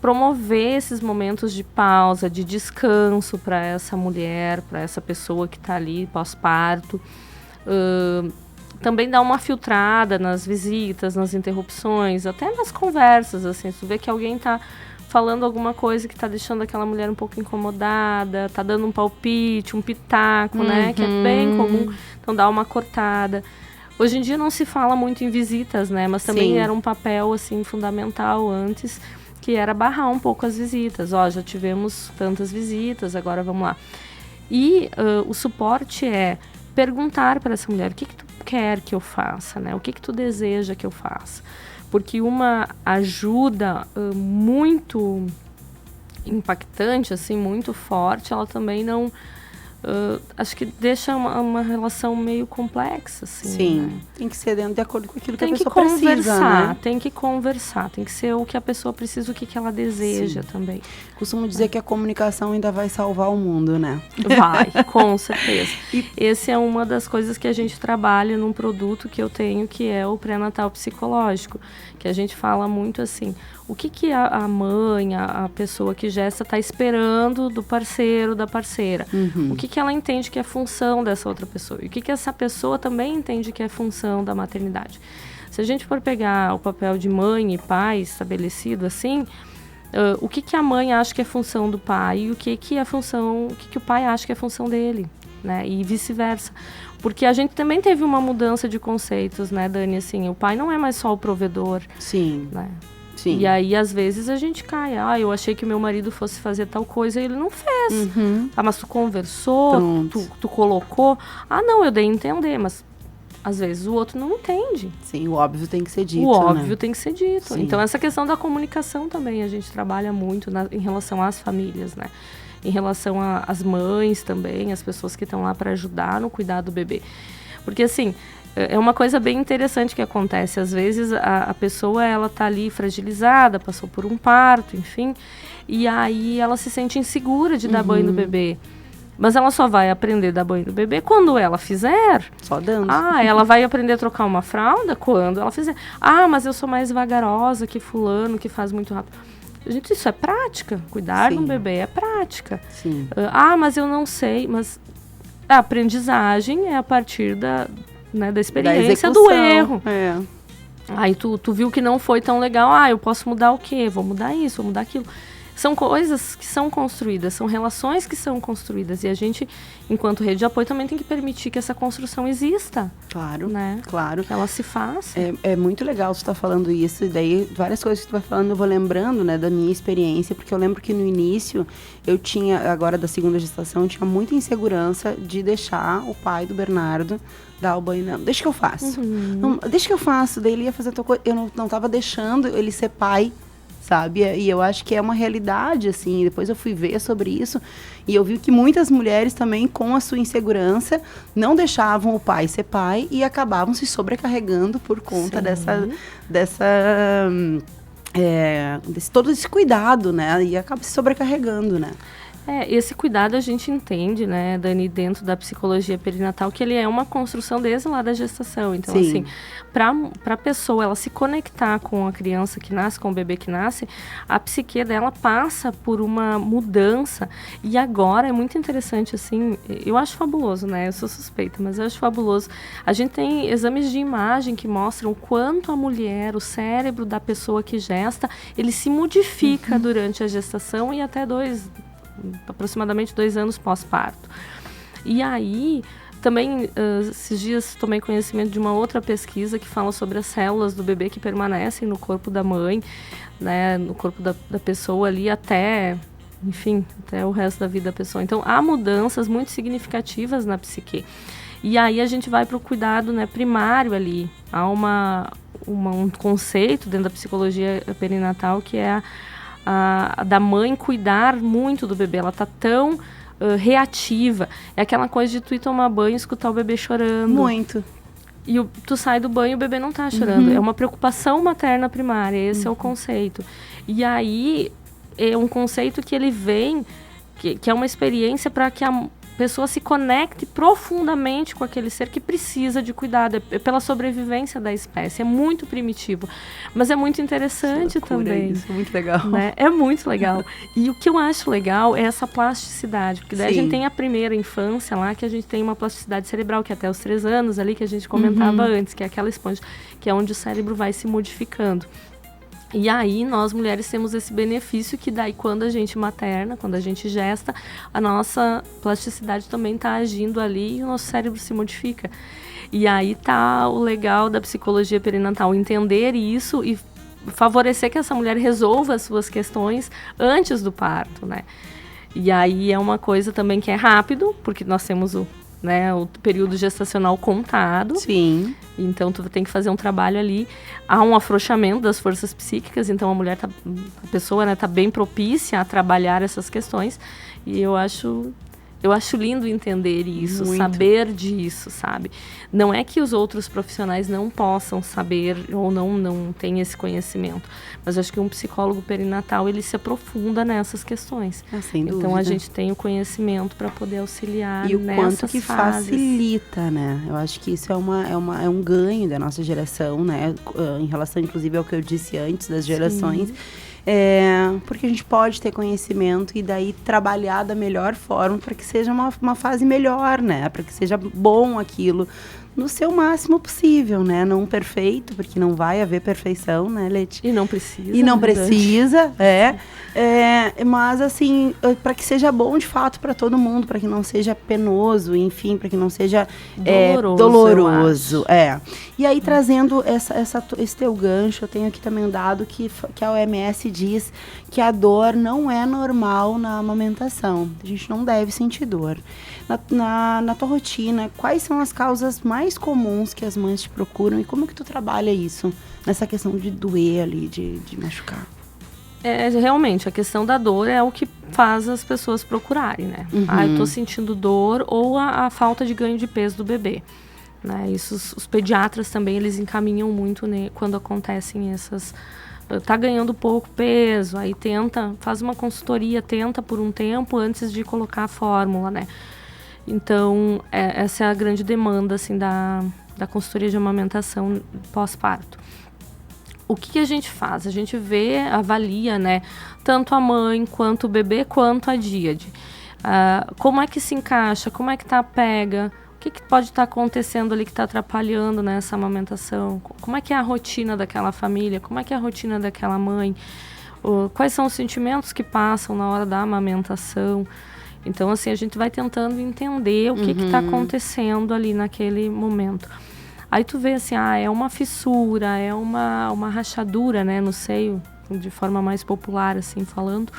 Speaker 4: Promover esses momentos de pausa, de descanso para essa mulher, para essa pessoa que está ali pós-parto. Também dar uma filtrada nas visitas, nas interrupções, até nas conversas, assim, se tu vê que alguém está falando alguma coisa que tá deixando aquela mulher um pouco incomodada, tá dando um palpite, um pitaco, né? Que é bem comum. Então dá uma cortada. Hoje em dia não se fala muito em visitas, né? Mas também era um papel, assim, fundamental antes, que era barrar um pouco as visitas. Ó, já tivemos tantas visitas, agora vamos lá. E o suporte é perguntar para essa mulher, o que tu quer que eu faça, né? O que tu deseja que eu faça? Porque uma ajuda muito impactante, assim, muito forte, ela também não... acho que deixa uma relação meio complexa, assim.
Speaker 3: Sim,
Speaker 4: né?
Speaker 3: Tem que ser dentro de acordo com aquilo que a pessoa precisa, né?
Speaker 4: Tem que conversar, tem que ser o que a pessoa precisa, o que ela deseja também.
Speaker 3: Costumo dizer que a comunicação ainda vai salvar o mundo, né?
Speaker 4: Vai, com certeza. Essa é uma das coisas que a gente trabalha num produto que eu tenho, que é o pré-natal psicológico, que a gente fala muito assim, o que a mãe, a pessoa que gesta está esperando do parceiro, da parceira? O que ela entende que é função dessa outra pessoa? E o que essa pessoa também entende que é função da maternidade? Se a gente for pegar o papel de mãe e pai estabelecido assim, o que a mãe acha que é função do pai e o que é função, o que o pai acha que é função dele, né? E vice-versa. Porque a gente também teve uma mudança de conceitos, né, Dani? Assim, o pai não é mais só o provedor.
Speaker 3: Sim.
Speaker 4: Né?
Speaker 3: Sim.
Speaker 4: E aí, às vezes, a gente cai. Eu achei que meu marido fosse fazer tal coisa e ele não fez. Mas tu conversou, tu colocou. Não, eu dei a entender, mas às vezes o outro não entende.
Speaker 3: Sim, o óbvio tem que ser dito,
Speaker 4: O óbvio tem que ser dito.
Speaker 3: Sim.
Speaker 4: Então, essa questão da comunicação também a gente trabalha muito em relação às famílias, né? Em relação às mães também, as pessoas que estão lá para ajudar no cuidado do bebê. Porque, assim, é uma coisa bem interessante que acontece. Às vezes, a pessoa, ela tá ali fragilizada, passou por um parto, enfim, e aí ela se sente insegura de dar banho no bebê. Mas ela só vai aprender a dar banho no bebê quando ela fizer.
Speaker 3: Só dando.
Speaker 4: Ela vai aprender a trocar uma fralda quando ela fizer. Mas eu sou mais vagarosa que fulano, que faz muito rápido. Gente, isso é prática. Cuidar de um bebê é prática.
Speaker 3: Sim.
Speaker 4: Mas eu não sei. Mas a aprendizagem é a partir da experiência do erro. Aí tu viu que não foi tão legal. Eu posso mudar o quê? Vou mudar isso, vou mudar aquilo. São coisas que são construídas, são relações que são construídas. E a gente, enquanto rede de apoio, também tem que permitir que essa construção exista.
Speaker 3: Claro,
Speaker 4: né?
Speaker 3: Claro.
Speaker 4: Que ela se faça.
Speaker 3: É muito legal você estar falando isso. E daí, várias coisas que tu vai falando, eu vou lembrando, né, da minha experiência. Porque eu lembro que no início, eu tinha, agora da segunda gestação, eu tinha muita insegurança de deixar o pai do Bernardo dar o banho. Não, deixa que eu faço. Não, deixa que eu faço. Daí ele ia fazer outra coisa. Eu não estava deixando ele ser pai, sabe? E eu acho que é uma realidade, assim. Depois eu fui ver sobre isso e eu vi que muitas mulheres também, com a sua insegurança, não deixavam o pai ser pai e acabavam se sobrecarregando por conta todo esse cuidado, né? E acaba se sobrecarregando, né?
Speaker 4: Esse cuidado a gente entende, né, Dani, dentro da psicologia perinatal, que ele é uma construção desde lá da gestação. Então, assim, para a pessoa ela se conectar com a criança que nasce, com o bebê que nasce, a psique dela passa por uma mudança. E agora é muito interessante, assim, eu acho fabuloso, né? Eu sou suspeita, mas eu acho fabuloso. A gente tem exames de imagem que mostram o quanto a mulher, o cérebro da pessoa que gesta, ele se modifica durante a gestação e até aproximadamente 2 anos pós-parto. E aí, também, esses dias tomei conhecimento de uma outra pesquisa que fala sobre as células do bebê que permanecem no corpo da mãe, né, no corpo da pessoa ali até o resto da vida da pessoa. Então, há mudanças muito significativas na psique. E aí a gente vai para o cuidado, né, primário ali. Há um conceito dentro da psicologia perinatal que é da mãe cuidar muito do bebê. Ela tá tão reativa. É aquela coisa de tu ir tomar banho e escutar o bebê chorando.
Speaker 3: Muito.
Speaker 4: E tu sai do banho e o bebê não tá chorando. É uma preocupação materna primária. Esse é o conceito. E aí, é um conceito que ele vem, que é uma experiência para que a pessoa se conecte profundamente com aquele ser que precisa de cuidado, é pela sobrevivência da espécie. É muito primitivo, mas é muito interessante também.
Speaker 3: Isso é muito legal.
Speaker 4: Né? É muito legal. E o que eu acho legal é essa plasticidade, porque daí a gente tem a primeira infância lá, que a gente tem uma plasticidade cerebral, que é até os 3 anos ali, que a gente comentava antes, que é aquela esponja, que é onde o cérebro vai se modificando. E aí, nós mulheres temos esse benefício que daí, quando a gente materna, quando a gente gesta, a nossa plasticidade também está agindo ali e o nosso cérebro se modifica. E aí tá o legal da psicologia perinatal, entender isso e favorecer que essa mulher resolva as suas questões antes do parto, né? E aí é uma coisa também que é rápido, porque nós temos o período gestacional contado.
Speaker 3: Sim.
Speaker 4: Então, tu tem que fazer um trabalho ali. Há um afrouxamento das forças psíquicas, então a pessoa, né, tá bem propícia a trabalhar essas questões. E eu acho lindo entender isso,
Speaker 3: muito.
Speaker 4: Saber disso, sabe? Não é que os outros profissionais não possam saber ou não tenham esse conhecimento, mas eu acho que um psicólogo perinatal, ele se aprofunda nessas questões.
Speaker 3: Sem dúvida.
Speaker 4: Então, a gente tem o conhecimento para poder auxiliar
Speaker 3: e o
Speaker 4: nessas
Speaker 3: quanto que
Speaker 4: fases.
Speaker 3: facilita, né? Eu acho que isso é um ganho da nossa geração, né? Em relação, inclusive, ao que eu disse antes das gerações. Porque a gente pode ter conhecimento e daí trabalhar da melhor forma para que seja uma fase melhor, né? Para que seja bom aquilo no seu máximo possível, né? Não perfeito, porque não vai haver perfeição, né, Leti?
Speaker 4: E não precisa.
Speaker 3: E não precisa, mas assim, para que seja bom de fato para todo mundo, para que não seja penoso, enfim, para que não seja doloroso. E aí, trazendo esse teu gancho, eu tenho aqui também um dado que a OMS diz que a dor não é normal na amamentação. A gente não deve sentir dor. Na tua rotina, quais são as causas mais comuns que as mães te procuram e como que tu trabalha isso, nessa questão de doer ali, de machucar?
Speaker 4: Realmente, a questão da dor é o que faz as pessoas procurarem, né? Eu tô sentindo dor ou a falta de ganho de peso do bebê. Né? Isso, os pediatras também, eles encaminham muito, né, quando acontecem essas... Tá ganhando pouco peso, aí faz uma consultoria, tenta por um tempo antes de colocar a fórmula, né? Então, essa é a grande demanda, assim, da consultoria de amamentação pós-parto. O que a gente faz? A gente avalia, né, tanto a mãe, quanto o bebê, quanto a díade. Como é que se encaixa, como é que tá a pega, o que pode estar acontecendo ali que está atrapalhando nessa amamentação, como é que é a rotina daquela família, como é que é a rotina daquela mãe, quais são os sentimentos que passam na hora da amamentação. Então, assim, a gente vai tentando entender o que está acontecendo ali naquele momento. Aí tu vê assim, é uma fissura, é uma rachadura, né, no seio, de forma mais popular, assim, falando.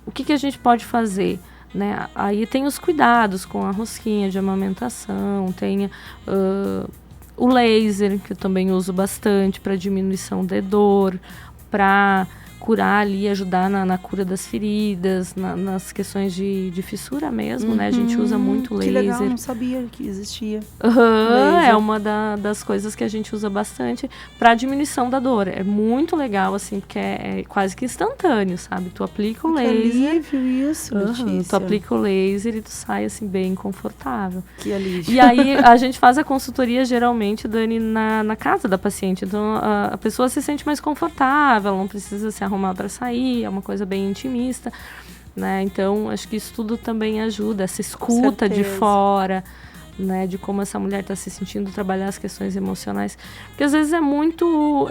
Speaker 4: O que a gente pode fazer? Né? Aí tem os cuidados com a rosquinha de amamentação, tem o laser, que eu também uso bastante para diminuição de dor, para curar ali, ajudar na cura das feridas, nas questões de fissura mesmo, né? A gente usa muito laser.
Speaker 3: Que legal, não sabia que existia.
Speaker 4: É uma das coisas que a gente usa bastante para diminuição da dor. É muito legal, assim, porque é quase que instantâneo, sabe? Tu aplica o laser.
Speaker 3: Que alívio isso, Letícia.
Speaker 4: Tu aplica o laser e tu sai, assim, bem confortável.
Speaker 3: Que alívio.
Speaker 4: E aí, a gente faz a consultoria, geralmente, Dani, na casa da paciente. Então, a pessoa se sente mais confortável, ela não precisa se arrumar para sair, é uma coisa bem intimista, né? Então, acho que isso tudo também ajuda, essa escuta de fora, né? De como essa mulher está se sentindo, trabalhar as questões emocionais. Porque às vezes é muito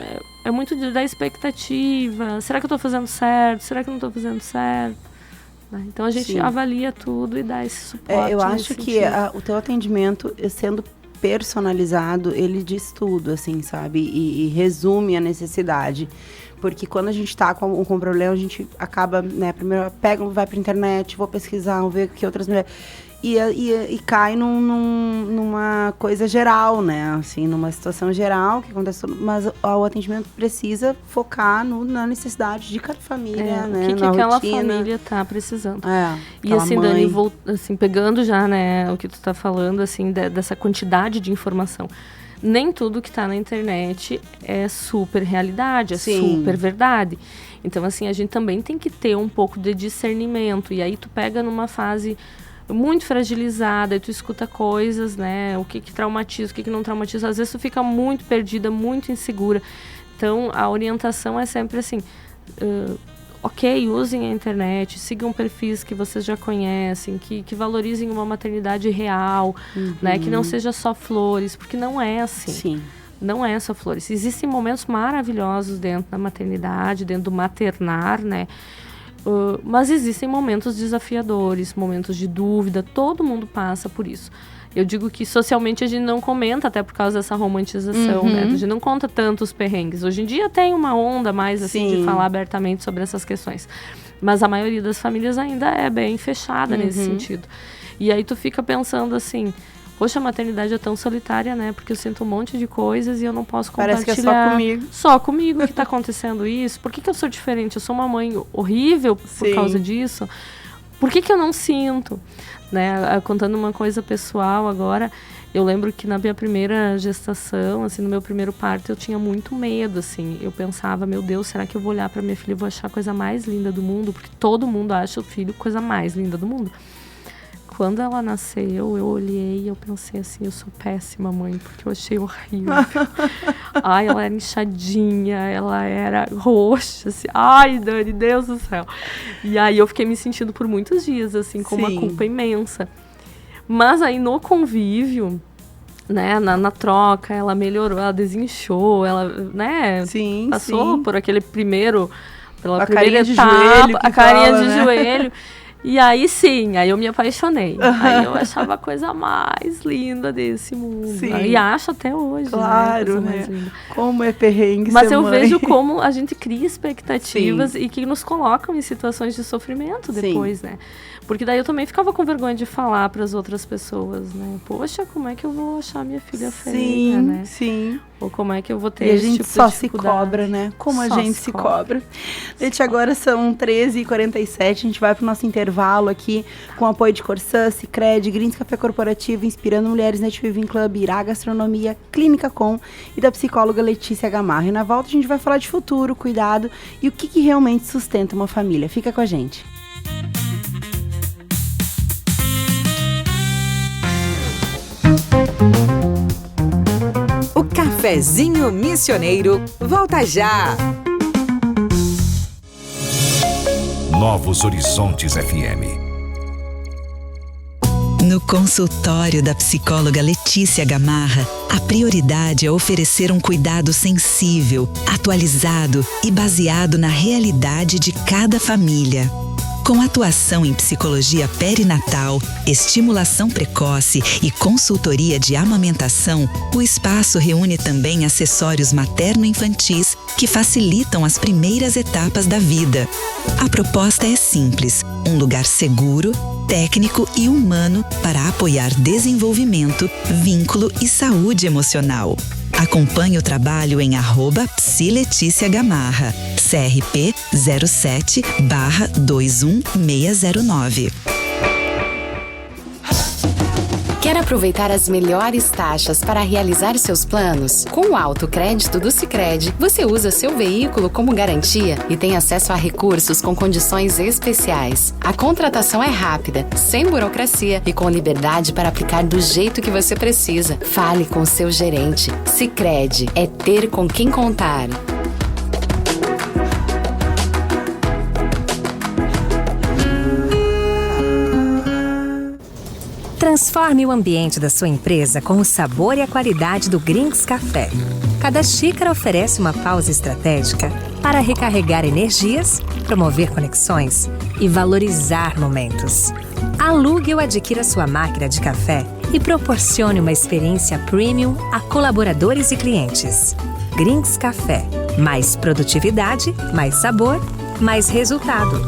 Speaker 4: da expectativa. Será que eu estou fazendo certo? Será que eu não estou fazendo certo? Então, a gente avalia tudo e dá esse suporte.
Speaker 3: Eu acho que o teu atendimento, sendo personalizado, ele diz tudo, assim, sabe? E resume a necessidade. Porque quando a gente está com problema, a gente acaba, né, primeiro vai pra internet, vou pesquisar, vou ver o que outras mulheres... E cai numa coisa geral, né? Assim, numa situação geral que acontece, mas o atendimento precisa focar na necessidade de cada família, né?
Speaker 4: O que aquela família tá precisando. E assim,
Speaker 3: mãe.
Speaker 4: Dani, assim, pegando já, né, o que tu tá falando, assim, dessa quantidade de informação. Nem tudo que tá na internet é super realidade, é super verdade. Então, assim, a gente também tem que ter um pouco de discernimento. E aí tu pega numa fase muito fragilizada e tu escuta coisas, né? O que traumatiza, o que não traumatiza. Às vezes tu fica muito perdida, muito insegura. Então, a orientação é sempre assim... ok, usem a internet, sigam perfis que vocês já conhecem, que valorizem uma maternidade real, né? Que não seja só flores, porque não é assim. não é só flores. Existem momentos maravilhosos dentro da maternidade, dentro do maternar, né? Mas existem momentos desafiadores, momentos de dúvida, todo mundo passa por isso. Eu digo que socialmente a gente não comenta, até por causa dessa romantização, né? A gente não conta tanto os perrengues. Hoje em dia tem uma onda mais, assim, de falar abertamente sobre essas questões. Mas a maioria das famílias ainda é bem fechada nesse sentido. E aí tu fica pensando assim, poxa, a maternidade é tão solitária, né? Porque eu sinto um monte de coisas e eu não posso compartilhar.
Speaker 3: Parece que é só comigo.
Speaker 4: Só comigo que tá acontecendo isso. Por que eu sou diferente? Eu sou uma mãe horrível por causa disso? Por que eu não sinto? Né? Contando uma coisa pessoal agora, eu lembro que na minha primeira gestação, assim, no meu primeiro parto, eu tinha muito medo, assim. Eu pensava, meu Deus, será que eu vou olhar pra minha filha e vou achar a coisa mais linda do mundo? Porque todo mundo acha o filho a coisa mais linda do mundo. Quando ela nasceu, eu olhei e eu pensei assim, eu sou péssima mãe, porque eu achei horrível. Ai, ela era inchadinha, ela era roxa, assim. Ai, Dani, Deus do céu. E aí eu fiquei me sentindo por muitos dias, assim, com uma culpa imensa. Mas aí no convívio, né, na troca, ela melhorou, ela desinchou, ela, né, passou por aquele primeira etapa, a carinha de joelho. E aí sim, aí eu me apaixonei. Aí eu achava a coisa mais linda desse mundo. E acho até hoje,
Speaker 3: claro, né? Como é perrengue.
Speaker 4: Mas eu vejo como a gente cria expectativas e que nos colocam em situações de sofrimento depois, né? Porque daí eu também ficava com vergonha de falar para as outras pessoas, né? Poxa, como é que eu vou achar minha filha feia, né? Ou como é que eu vou ter esse tipo de dificuldade?
Speaker 3: E a gente só se cobra, né? Como a gente se cobra. Gente, agora são 13h47, a gente vai pro nosso intervalo aqui com o apoio de Corsã, Sicredi, Greens Café Corporativo, Inspirando Mulheres Net Viving Club, Irá Gastronomia, Clínica Com e da psicóloga Letícia Gamarra. E na volta a gente vai falar de futuro, cuidado e o que realmente sustenta uma família. Fica com a gente.
Speaker 2: O Cafezinho Missioneiro volta já!
Speaker 1: Novos Horizontes FM.
Speaker 5: No consultório da psicóloga Letícia Gamarra, a prioridade é oferecer um cuidado sensível, atualizado e baseado na realidade de cada família. Com atuação em psicologia perinatal, estimulação precoce e consultoria de amamentação, o espaço reúne também acessórios materno-infantis que facilitam as primeiras etapas da vida. A proposta é simples: um lugar seguro, técnico e humano para apoiar desenvolvimento, vínculo e saúde emocional. Acompanhe o trabalho em @psileticiagamarra, CRP 07/21609.
Speaker 6: Quer aproveitar as melhores taxas para realizar seus planos? Com o autocrédito do Sicredi, você usa seu veículo como garantia e tem acesso a recursos com condições especiais. A contratação é rápida, sem burocracia e com liberdade para aplicar do jeito que você precisa. Fale com seu gerente. Sicredi é ter com quem contar.
Speaker 11: Transforme o ambiente da sua empresa com o sabor e a qualidade do Greens Café. Cada xícara oferece uma pausa estratégica para recarregar energias, promover conexões e valorizar momentos. Alugue ou adquira sua máquina de café e proporcione uma experiência premium a colaboradores e clientes. Greens Café. Mais produtividade, mais sabor, mais resultado.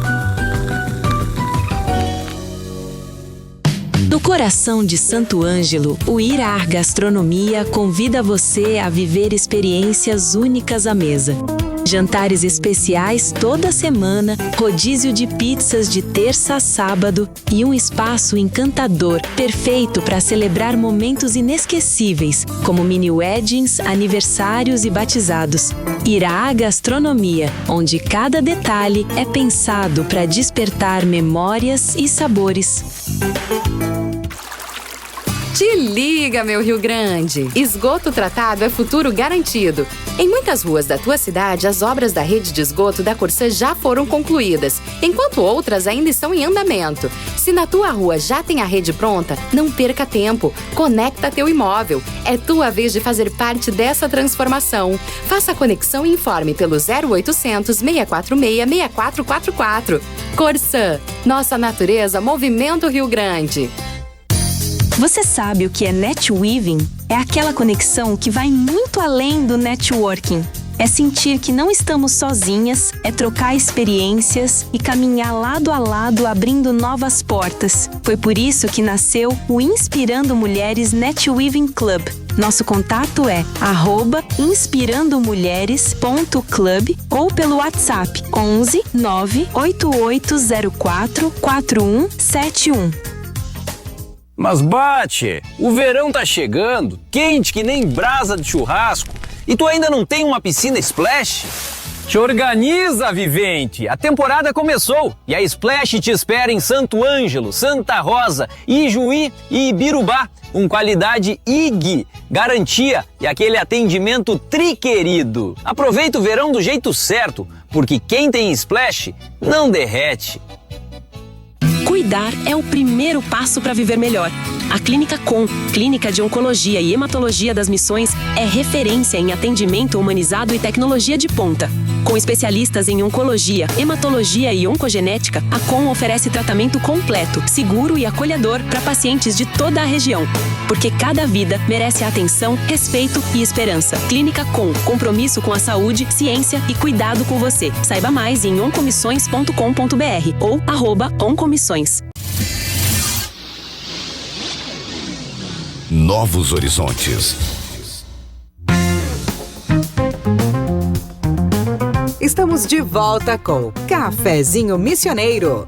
Speaker 8: No coração de Santo Ângelo, o Irá Gastronomia convida você a viver experiências únicas à mesa. Jantares especiais toda semana, rodízio de pizzas de terça a sábado e um espaço encantador, perfeito para celebrar momentos inesquecíveis, como mini weddings, aniversários e batizados. Irá Gastronomia, onde cada detalhe é pensado para despertar memórias e sabores.
Speaker 6: Te liga, meu Rio Grande! Esgoto tratado é futuro garantido. Em muitas ruas da tua cidade, as obras da rede de esgoto da Corsã já foram concluídas, enquanto outras ainda estão em andamento. Se na tua rua já tem a rede pronta, não perca tempo. Conecta teu imóvel. É tua vez de fazer parte dessa transformação. Faça a conexão e informe pelo 0800 646 6444. Corsã, nossa natureza, movimento Rio Grande.
Speaker 8: Você sabe o que é netweaving? É aquela conexão que vai muito além do networking. É sentir que não estamos sozinhas, é trocar experiências e caminhar lado a lado abrindo novas portas. Foi por isso que nasceu o Inspirando Mulheres Netweaving Club. Nosso contato é @inspirandomulheres.club ou pelo WhatsApp 11 98804 4171.
Speaker 9: Mas bate, o verão tá chegando, quente que nem brasa de churrasco, e tu ainda não tem uma piscina Splash? Te organiza, Vivente! A temporada começou e a Splash te espera em Santo Ângelo, Santa Rosa, Ijuí e Ibirubá, com qualidade IG, garantia e aquele atendimento triquerido. Aproveita o verão do jeito certo, porque quem tem Splash não derrete.
Speaker 8: Cuidar é o primeiro passo para viver melhor. A Clínica Com, Clínica de Oncologia e Hematologia das Missões, é referência em atendimento humanizado e tecnologia de ponta. Com especialistas em oncologia, hematologia e oncogenética, a Com oferece tratamento completo, seguro e acolhedor para pacientes de toda a região. Porque cada vida merece atenção, respeito e esperança. Clínica Com, compromisso com a saúde, ciência e cuidado com você. Saiba mais em oncomissões.com.br ou @oncomissões.
Speaker 1: Novos horizontes.
Speaker 2: Estamos de volta com Cafezinho Missioneiro.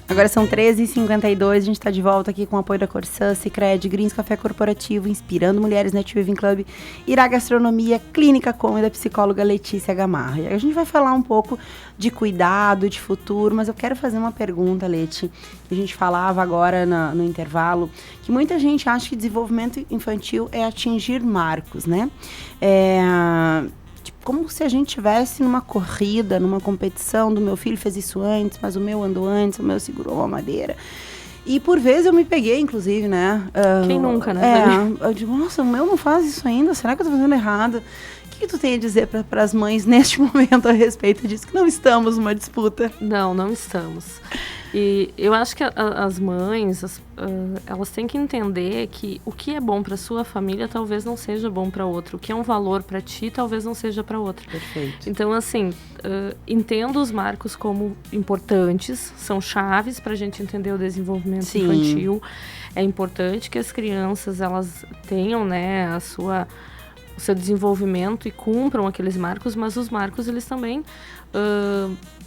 Speaker 3: Agora são 13h52, a gente está de volta aqui com o apoio da Corsã, Sicredi, Greens Café Corporativo, Inspirando Mulheres Netweaving Club, Irá Gastronomia, Clínica Com e da psicóloga Letícia Gamarra. E a gente vai falar um pouco de cuidado, de futuro, mas eu quero fazer uma pergunta, Leti. A gente falava agora no intervalo que muita gente acha que desenvolvimento infantil é atingir marcos, né? Como se a gente estivesse numa corrida, numa competição, do meu filho fez isso antes, mas o meu andou antes, o meu segurou a madeira. E por vezes eu me peguei, inclusive, né?
Speaker 4: Quem nunca, né?
Speaker 3: Eu digo, nossa, o meu não faz isso ainda, será que eu tô fazendo errado? O que tu tem a dizer para as mães neste momento a respeito disso? Que não estamos numa disputa.
Speaker 4: Não estamos. E eu acho que as mães, elas têm que entender que o que é bom para sua família talvez não seja bom para outro. O que é um valor para ti talvez não seja para outro.
Speaker 3: Perfeito.
Speaker 4: Então, assim, entendo os marcos como importantes, são chaves para a gente entender o desenvolvimento infantil. É importante que as crianças elas tenham, né, o seu desenvolvimento e cumpram aqueles marcos, mas os marcos eles também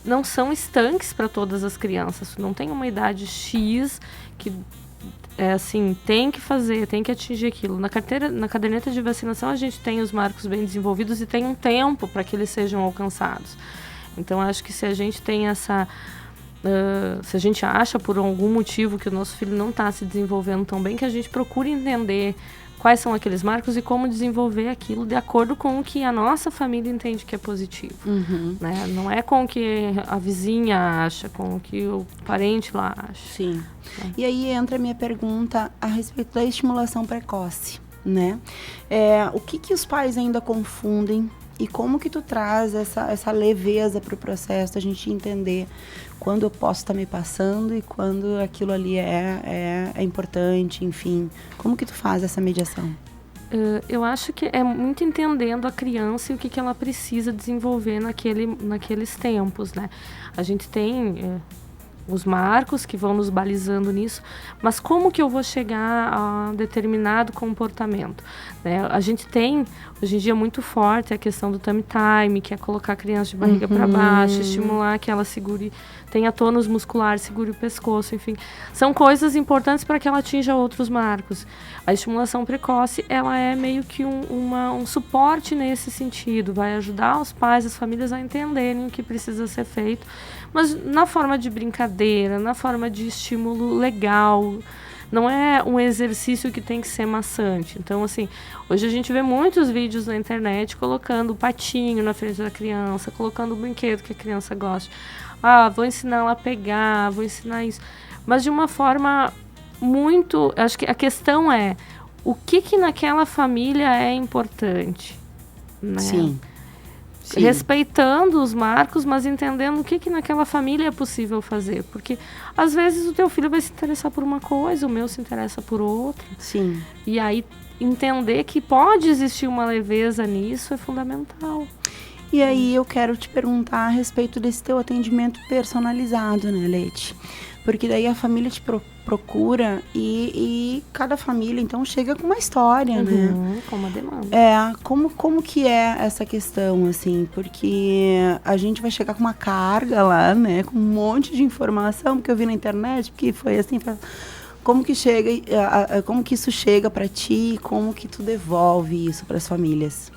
Speaker 4: não são estanques para todas as crianças. Não tem uma idade X que tem que fazer, tem que atingir aquilo. Na caderneta de vacinação a gente tem os marcos bem desenvolvidos e tem um tempo para que eles sejam alcançados. Então acho que se a gente tem essa se a gente acha por algum motivo que o nosso filho não está se desenvolvendo tão bem, que a gente procure entender quais são aqueles marcos e como desenvolver aquilo de acordo com o que a nossa família entende que é positivo. Né? Não é com o que a vizinha acha, com o que o parente lá acha.
Speaker 3: Sim. E aí entra a minha pergunta a respeito da estimulação precoce, né? O que os pais ainda confundem e como que tu traz essa leveza para o processo da gente entender quando eu posso estar me passando e quando aquilo ali é importante, enfim. Como que tu faz essa mediação?
Speaker 4: Eu acho que é muito entendendo a criança e o que ela precisa desenvolver naqueles tempos, né? A gente tem os marcos que vão nos balizando nisso, mas como que eu vou chegar a determinado comportamento? Né? A gente tem, hoje em dia, muito forte a questão do tummy time, que é colocar a criança de barriga para baixo, estimular que ela segure, tenha tônus muscular, segure o pescoço, enfim. São coisas importantes para que ela atinja outros marcos. A estimulação precoce, ela é meio que um suporte nesse sentido, vai ajudar os pais, as famílias a entenderem o que precisa ser feito, mas na forma de brincadeira, brincadeira, na forma de estímulo legal. Não é um exercício que tem que ser maçante. Então, assim, hoje a gente vê muitos vídeos na internet colocando o patinho na frente da criança, colocando o brinquedo que a criança gosta. Vou ensinar ela a pegar, vou ensinar isso. Mas de uma forma muito... Acho que a questão é o que naquela família é importante, né?
Speaker 3: Sim.
Speaker 4: Respeitando os marcos, mas entendendo o que naquela família é possível fazer. Porque, às vezes, o teu filho vai se interessar por uma coisa, o meu se interessa por outra.
Speaker 3: Sim.
Speaker 4: E aí, entender que pode existir uma leveza nisso é fundamental.
Speaker 3: E aí, eu quero te perguntar a respeito desse teu atendimento personalizado, né, Leti? Porque daí a família te procura e cada família, então, chega com uma história, né?
Speaker 4: Com uma demanda.
Speaker 3: Como que é essa questão, assim? Porque a gente vai chegar com uma carga lá, né? Com um monte de informação, porque eu vi na internet, porque foi assim... Como que chega, como que isso chega para ti? Como que tu devolve isso para as famílias?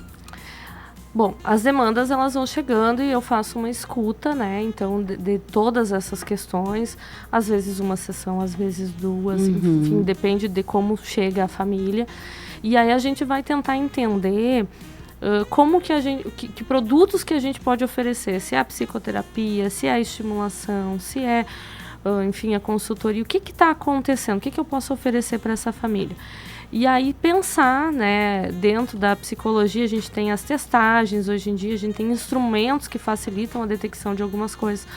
Speaker 4: Bom, as demandas elas vão chegando e eu faço uma escuta, né? Então, de todas essas questões, às vezes uma sessão, às vezes duas, enfim, depende de como chega a família. E aí a gente vai tentar entender como que a gente, que produtos que a gente pode oferecer, se é a psicoterapia, se é a estimulação, se é, enfim, a consultoria, o que está acontecendo, o que eu posso oferecer para essa família. E aí pensar, né, dentro da psicologia a gente tem as testagens, hoje em dia a gente tem instrumentos que facilitam a detecção de algumas coisas.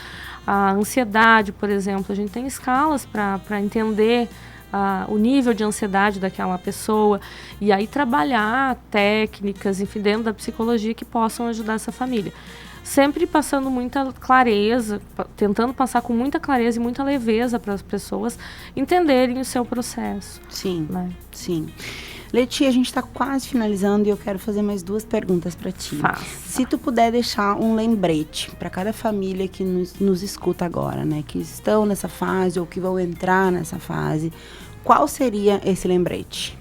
Speaker 4: A ansiedade, por exemplo, a gente tem escalas para entender o nível de ansiedade daquela pessoa e aí trabalhar técnicas, enfim, dentro da psicologia que possam ajudar essa família. Sempre passando muita clareza, tentando passar com muita clareza e muita leveza para as pessoas entenderem o seu processo.
Speaker 3: Sim,
Speaker 4: né?
Speaker 3: Sim. Leti, a gente está quase finalizando e eu quero fazer mais 2 perguntas para ti. Se tu puder deixar um lembrete para cada família que nos escuta agora, né? Que estão nessa fase ou que vão entrar nessa fase, qual seria esse lembrete?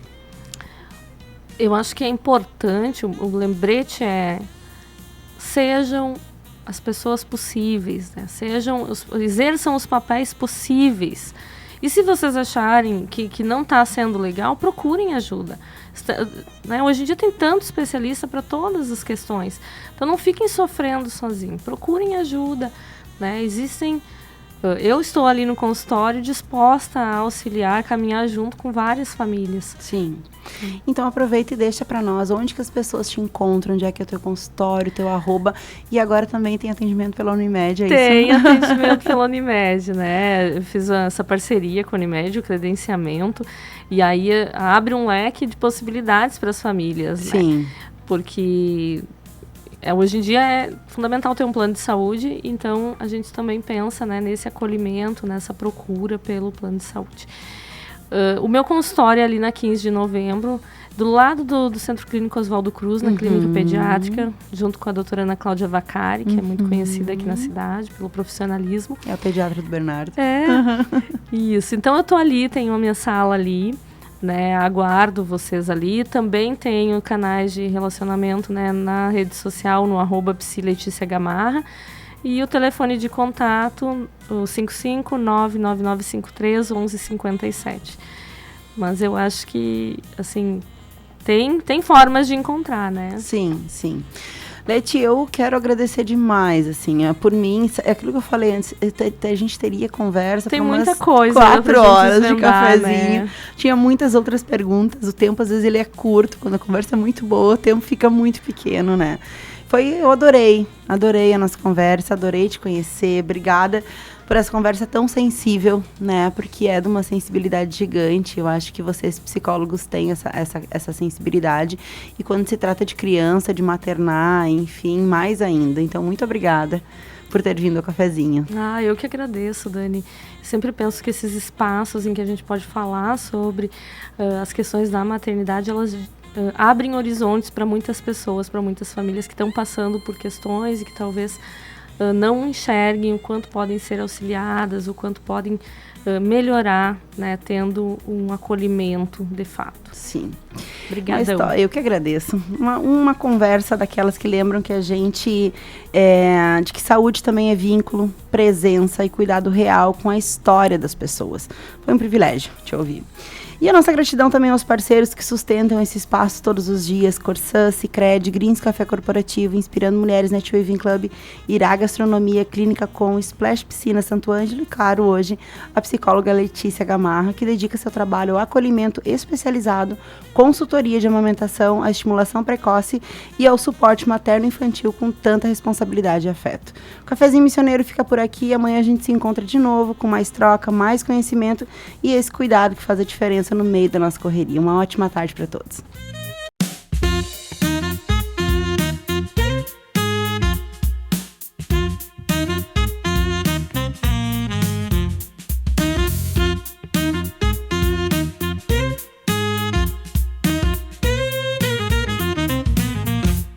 Speaker 4: Eu acho que é importante, o lembrete sejam as pessoas possíveis, né? Exerçam os papéis possíveis. E se vocês acharem que não está sendo legal, procurem ajuda. Né? Hoje em dia tem tanto especialista para todas as questões. Então não fiquem sofrendo sozinhos. Procurem ajuda. Né? Eu estou ali no consultório disposta a auxiliar, caminhar junto com várias famílias.
Speaker 3: Sim. Então aproveita e deixa para nós onde que as pessoas te encontram, onde é que é o teu consultório, teu @. E agora também tem atendimento pela Unimed, é isso?
Speaker 4: Tem atendimento pela Unimed, né? Eu fiz essa parceria com a Unimed, o credenciamento, e aí abre um leque de possibilidades para as famílias.
Speaker 3: Sim.
Speaker 4: Né? Porque hoje em dia é fundamental ter um plano de saúde, então a gente também pensa, né, nesse acolhimento, nessa procura pelo plano de saúde. O meu consultório é ali na 15 de novembro, do lado do Centro Clínico Oswaldo Cruz, na Clínica Pediátrica, junto com a doutora Ana Cláudia Vacari, que é muito conhecida aqui na cidade pelo profissionalismo.
Speaker 3: É a pediatra do Bernardo.
Speaker 4: Isso. Então eu tô ali, tenho a minha sala ali, né, aguardo vocês ali. Também tenho canais de relacionamento, né, na rede social, no @psileticiagamarra. E o telefone de contato, o 55999531157. Mas eu acho que, assim, tem formas de encontrar, né?
Speaker 3: Sim, sim. Leti, eu quero agradecer demais, assim, por mim, é aquilo que eu falei antes, a gente teria conversa por umas
Speaker 4: muita coisa
Speaker 3: 4 horas de cafezinho,
Speaker 4: né? Tinha
Speaker 3: muitas outras perguntas, o tempo às vezes ele é curto, quando a conversa é muito boa, o tempo fica muito pequeno, né? Eu adorei a nossa conversa, adorei te conhecer, obrigada por essa conversa tão sensível, né, porque é de uma sensibilidade gigante, eu acho que vocês psicólogos têm essa sensibilidade, e quando se trata de criança, de maternar, enfim, mais ainda, então muito obrigada por ter vindo ao cafezinho.
Speaker 4: Eu que agradeço, Dani. Sempre penso que esses espaços em que a gente pode falar sobre as questões da maternidade, elas abrem horizontes para muitas pessoas, para muitas famílias que estão passando por questões e que talvez não enxerguem o quanto podem ser auxiliadas, o quanto podem melhorar, né, tendo um acolhimento de fato.
Speaker 3: Sim.
Speaker 4: Obrigadão.
Speaker 3: Eu que agradeço. Uma conversa daquelas que lembram que a gente, de que saúde também é vínculo, presença e cuidado real com a história das pessoas. Foi um privilégio te ouvir. E a nossa gratidão também aos parceiros que sustentam esse espaço todos os dias, Corsã, Sicredi, Greens Café Corporativo, Inspirando Mulheres, Netwaving Club, Irá Gastronomia, Clínica Com, Splash Piscina Santo Ângelo e, claro, hoje, a psicóloga Letícia Gamarra, que dedica seu trabalho ao acolhimento especializado, consultoria de amamentação, à estimulação precoce e ao suporte materno-infantil com tanta responsabilidade e afeto. O Cafezinho Missioneiro fica por aqui e amanhã a gente se encontra de novo com mais troca, mais conhecimento e esse cuidado que faz a diferença no meio da nossa correria. Uma ótima tarde para todos.